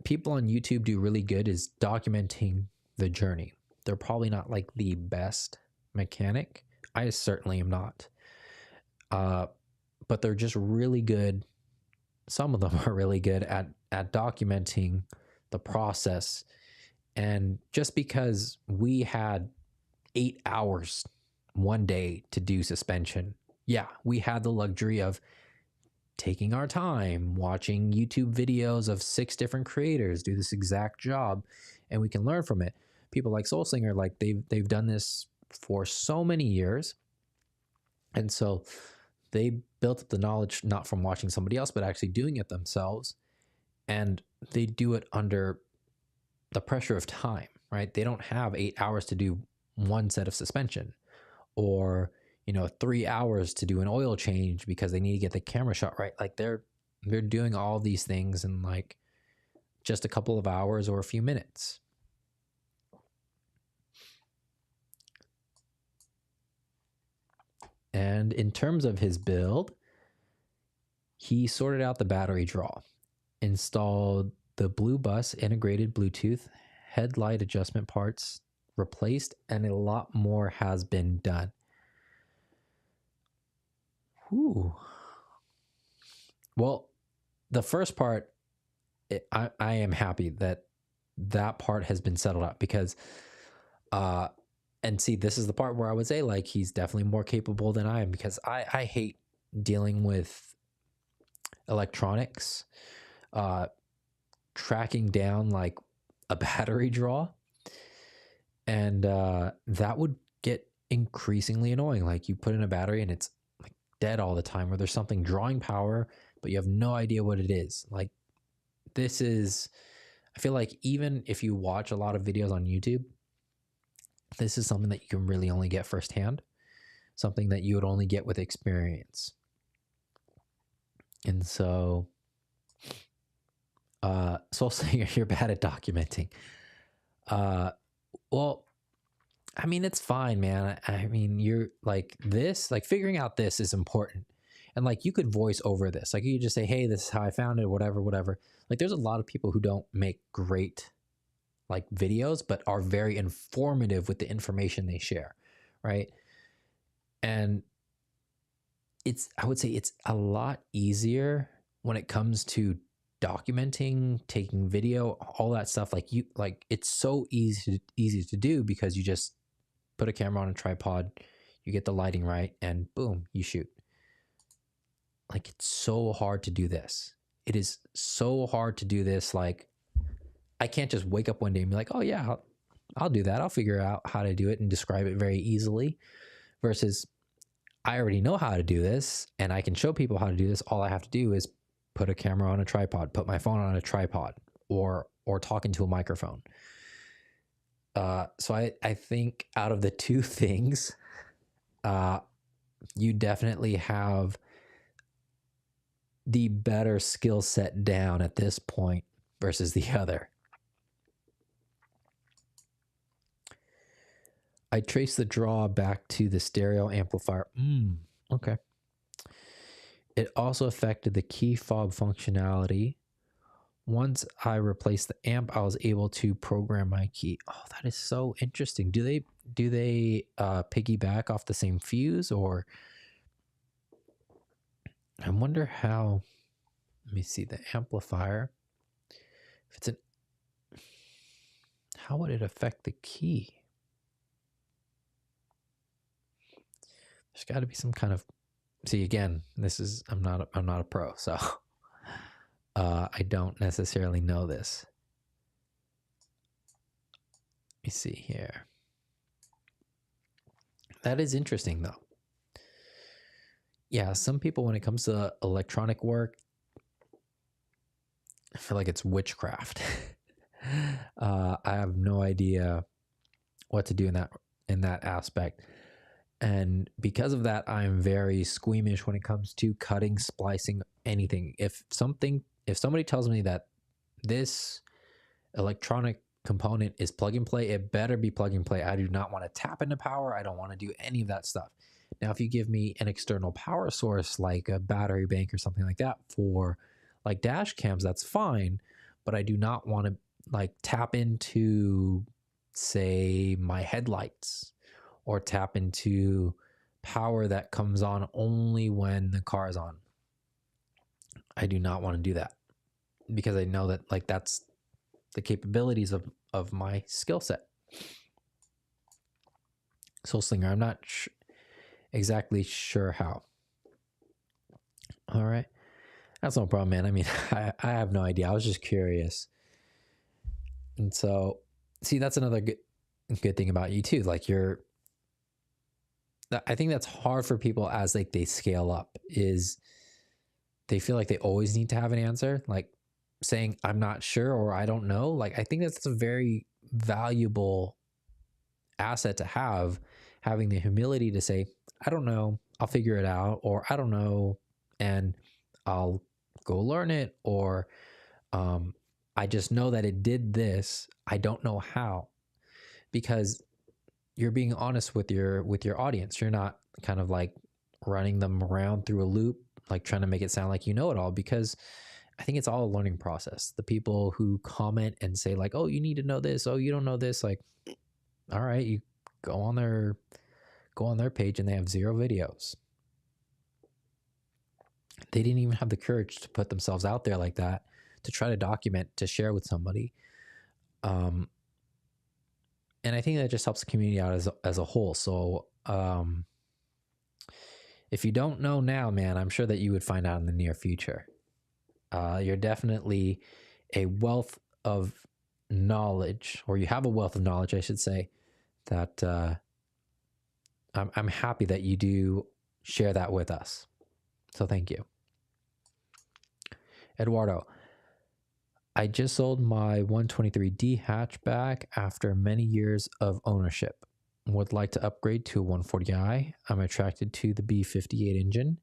people on YouTube do really good is documenting the journey. They're probably not like the best mechanic. I certainly am not. But they're just really good. Some of them are really good at documenting the process. And just because we had 8 hours one day to do suspension, yeah, we had the luxury of taking our time watching YouTube videos of 6 different creators do this exact job, and we can learn from it. People like Soul Slinger, like they've done this for so many years, and so they built up the knowledge not from watching somebody else, but actually doing it themselves. And they do it under the pressure of time, right? They don't have 8 hours to do one set of suspension, or 3 hours to do an oil change because they need to get the camera shot right. Like they're doing all these things in like just a couple of hours or a few minutes. And in terms of his build, he sorted out the battery draw, installed the blue bus integrated Bluetooth, headlight adjustment parts replaced, and a lot more has been done. Ooh. Well, the first part, I am happy that part has been settled out, because and see, this is the part where I would say like he's definitely more capable than I am, because I hate dealing with electronics, tracking down like a battery draw, and that would get increasingly annoying. Like you put in a battery and it's like dead all the time, or there's something drawing power but you have no idea what it is. Like this is, I feel like even if you watch a lot of videos on YouTube, this is something that you can really only get firsthand, something that you would only get with experience. And so Soul Singer, you're bad at documenting. Well, I mean, it's fine, man. I mean, you're like this, like figuring out this is important. And like you could voice over this. Like you could just say, hey, this is how I found it, whatever, whatever. Like there's a lot of people who don't make great like videos, but are very informative with the information they share, right? And I would say it's a lot easier when it comes to documenting, taking video, all that stuff. Like it's so easy to do, because you just put a camera on a tripod, you get the lighting right, and boom, you shoot. Like it's so hard to do this. It is so hard to do this. Like I can't just wake up one day and be like, oh yeah, I'll do that. I'll figure out how to do it and describe it very easily, versus I already know how to do this and I can show people how to do this. All I have to do is put a camera on a tripod, put my phone on a tripod, or talk into a microphone. So I think out of the two things, you definitely have the better skill set down at this point versus the other. I trace the draw back to the stereo amplifier. Okay. It also affected the key fob functionality. Once I replaced the amp, I was able to program my key. Oh, that is so interesting. Do they piggyback off the same fuse, or I wonder how? Let me see the amplifier. If it's how would it affect the key? There's got to be some kind of. See, again, this is I'm not a pro, so I don't necessarily know this. Let me see here. That is interesting, though. Yeah, some people, when it comes to electronic work, I feel like it's witchcraft. I have no idea what to do in that aspect. And because of that, I'm very squeamish when it comes to cutting, splicing, anything. If somebody tells me that this electronic component is plug and play, it better be plug and play. I do not want to tap into power. I don't want to do any of that stuff. Now, if you give me an external power source like a battery bank or something like that for like dash cams, that's fine. But I do not want to like tap into, say, my headlights, or tap into power that comes on only when the car is on. I do not want to do that, because I know that like that's the capabilities of my skill set. Soul Slinger, I'm not exactly sure how. All right. That's no problem, man. I mean, I have no idea. I was just curious. And so, see, that's another good thing about you too. Like I think that's hard for people as like they scale up is they feel like they always need to have an answer. Like saying, I'm not sure or I don't know. Like, I think that's a very valuable asset to have, having the humility to say, I don't know, I'll figure it out, or I don't know, and I'll go learn it, or I just know that it did this. I don't know how, because you're being honest with your audience. You're not kind of like running them around through a loop, like trying to make it sound like you know it all, because I think it's all a learning process. The people who comment and say like, oh, you need to know this, oh, you don't know this, like, all right, you go on their page and they have 0 videos. They didn't even have the courage to put themselves out there like that, to try to document, to share with somebody. And I think that just helps the community out as a whole. So if you don't know now, man, I'm sure that you would find out in the near future. You're definitely a wealth of knowledge, or you have a wealth of knowledge, I should say, that I'm happy that you do share that with us. So thank you. Eduardo, I just sold my 123D hatchback after many years of ownership. Would like to upgrade to a 140i. I'm attracted to the B58 engine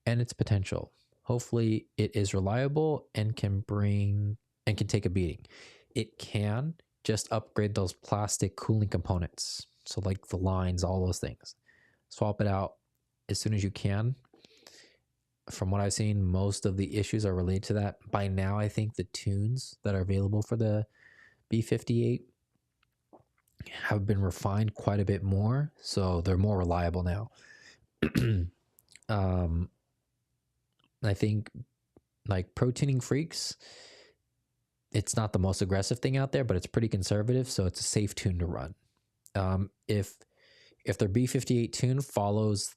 and its potential. Hopefully it is reliable and can take a beating. It can. Just upgrade those plastic cooling components. So like the lines, all those things. Swap it out as soon as you can. From what I've seen, most of the issues are related to that. By now, I think the tunes that are available for the B58 have been refined quite a bit more, so they're more reliable now. I think like Pro Tuning Freaks, it's not the most aggressive thing out there, but it's pretty conservative, so it's a safe tune to run. If their B58 tune follows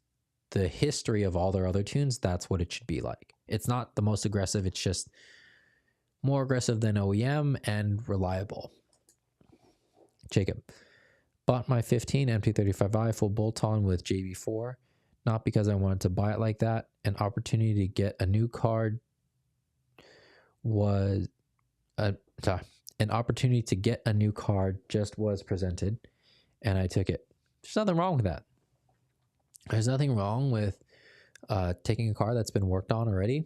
the history of all their other tunes, that's what it should be like. It's not the most aggressive, it's just more aggressive than OEM and reliable. Jacob, bought my 15 MT35i full bolt-on with JB4, not because I wanted to buy it like that. An opportunity to get a new card just was presented, and I took it. There's nothing wrong with that. There's nothing wrong with taking a car that's been worked on already,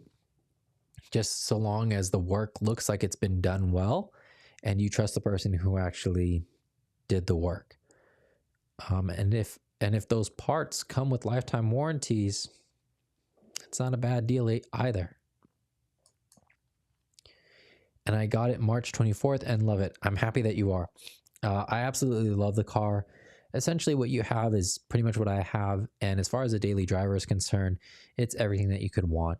just so long as the work looks like it's been done well and you trust the person who actually did the work. And if those parts come with lifetime warranties, it's not a bad deal either. And I got it March 24th and love it. I'm happy that you are. I absolutely love the car. Essentially what you have is pretty much what I have, and as far as a daily driver is concerned, it's everything that you could want.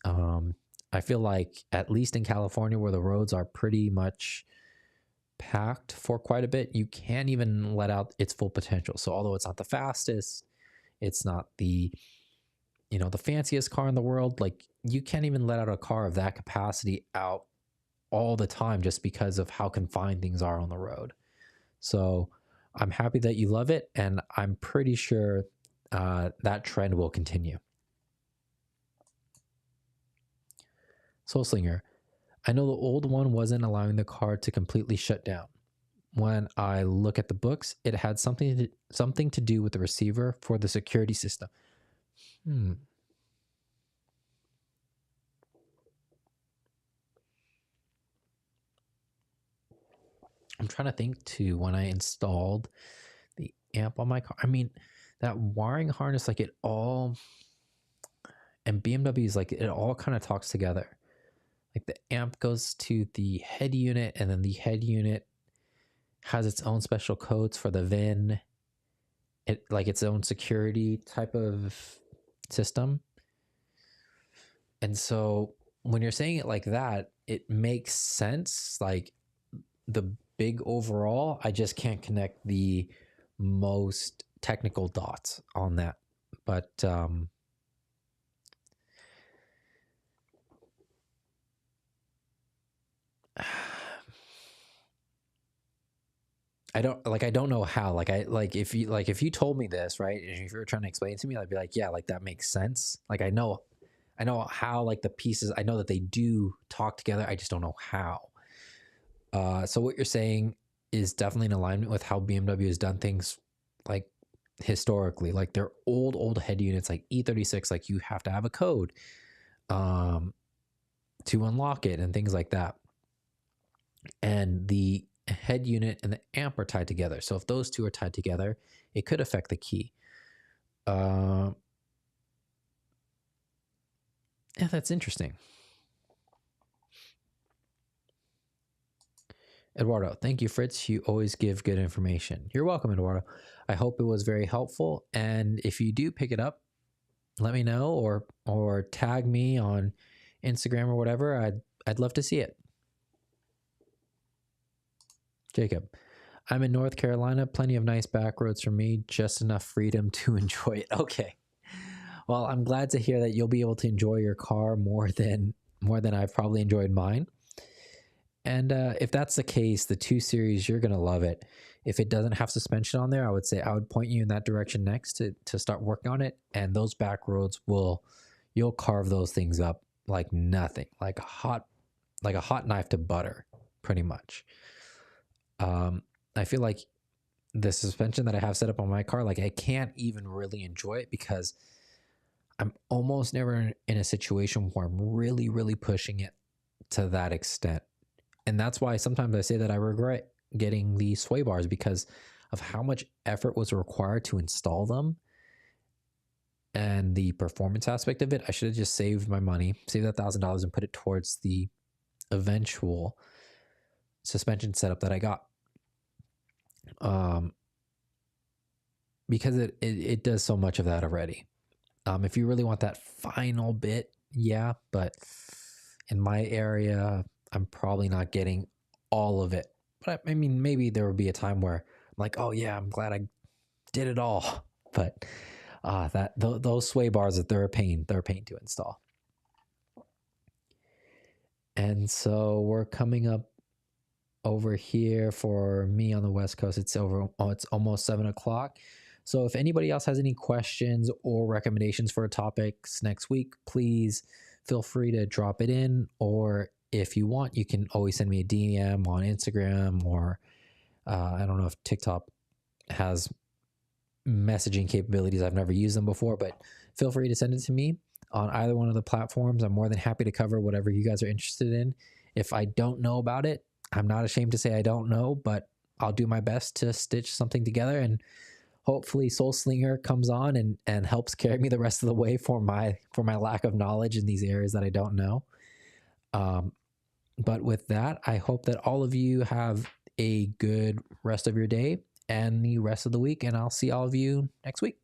I feel like, at least in California, where the roads are pretty much packed for quite a bit, you can't even let out its full potential. So although it's not the fastest, it's not the fanciest car in the world, like you can't even let out a car of that capacity out all the time just because of how confined things are on the road. So I'm happy that you love it, and I'm pretty sure that trend will continue. Soul Slinger, I know the old one wasn't allowing the car to completely shut down. When I look at the books, it had something to do with the receiver for the security system. I'm trying to think too, when I installed the amp on my car. I mean, that wiring harness, like it all, and BMW's like it all kind of talks together. Like the amp goes to the head unit, and then the head unit has its own special codes for the VIN, like its own security type of system. And so when you're saying it like that, it makes sense. Like the big overall, I just can't connect the most technical dots on that. But I don't know how. If you told me this, right? And if you were trying to explain it to me, I'd be like, yeah, like that makes sense. Like I know how like the pieces. I know that they do talk together. I just don't know how. So what you're saying is definitely in alignment with how BMW has done things, like historically. Like their old head units, like E36, like you have to have a code to unlock it and things like that. And the head unit and the amp are tied together. So if those two are tied together, it could affect the key. Yeah, that's interesting. Eduardo, thank you, Fritz. You always give good information. You're welcome, Eduardo. I hope it was very helpful. And if you do pick it up, let me know or tag me on Instagram or whatever. I'd love to see it. Jacob, I'm in North Carolina. Plenty of nice back roads for me. Just enough freedom to enjoy it. Okay. Well, I'm glad to hear that you'll be able to enjoy your car more than I've probably enjoyed mine. And if that's the case, the 2 Series, you're going to love it. If it doesn't have suspension on there, I would point you in that direction next to start working on it. And those back roads you'll carve those things up like nothing, like a hot knife to butter, pretty much. I feel like the suspension that I have set up on my car, like I can't even really enjoy it because I'm almost never in a situation where I'm really, really pushing it to that extent. And that's why sometimes I say that I regret getting the sway bars because of how much effort was required to install them and the performance aspect of it. I should have just saved my money, saved that $1,000 and put it towards the eventual suspension setup that I got. Because it does so much of that already. If you really want that final bit, yeah, but in my area, I'm probably not getting all of it. But I mean, maybe there will be a time where I'm like, oh yeah, I'm glad I did it all. But those sway bars, they're a pain to install. And so we're coming up over here for me on the West Coast. It's almost 7 o'clock. So if anybody else has any questions or recommendations for topics next week, please feel free to drop it in. Or if you want, you can always send me a DM on Instagram, or I don't know if TikTok has messaging capabilities. I've never used them before, but feel free to send it to me on either one of the platforms. I'm more than happy to cover whatever you guys are interested in. If I don't know about it, I'm not ashamed to say I don't know, but I'll do my best to stitch something together, and hopefully Soul Slinger comes on and helps carry me the rest of the way for my lack of knowledge in these areas that I don't know. But with that, I hope that all of you have a good rest of your day and the rest of the week, and I'll see all of you next week.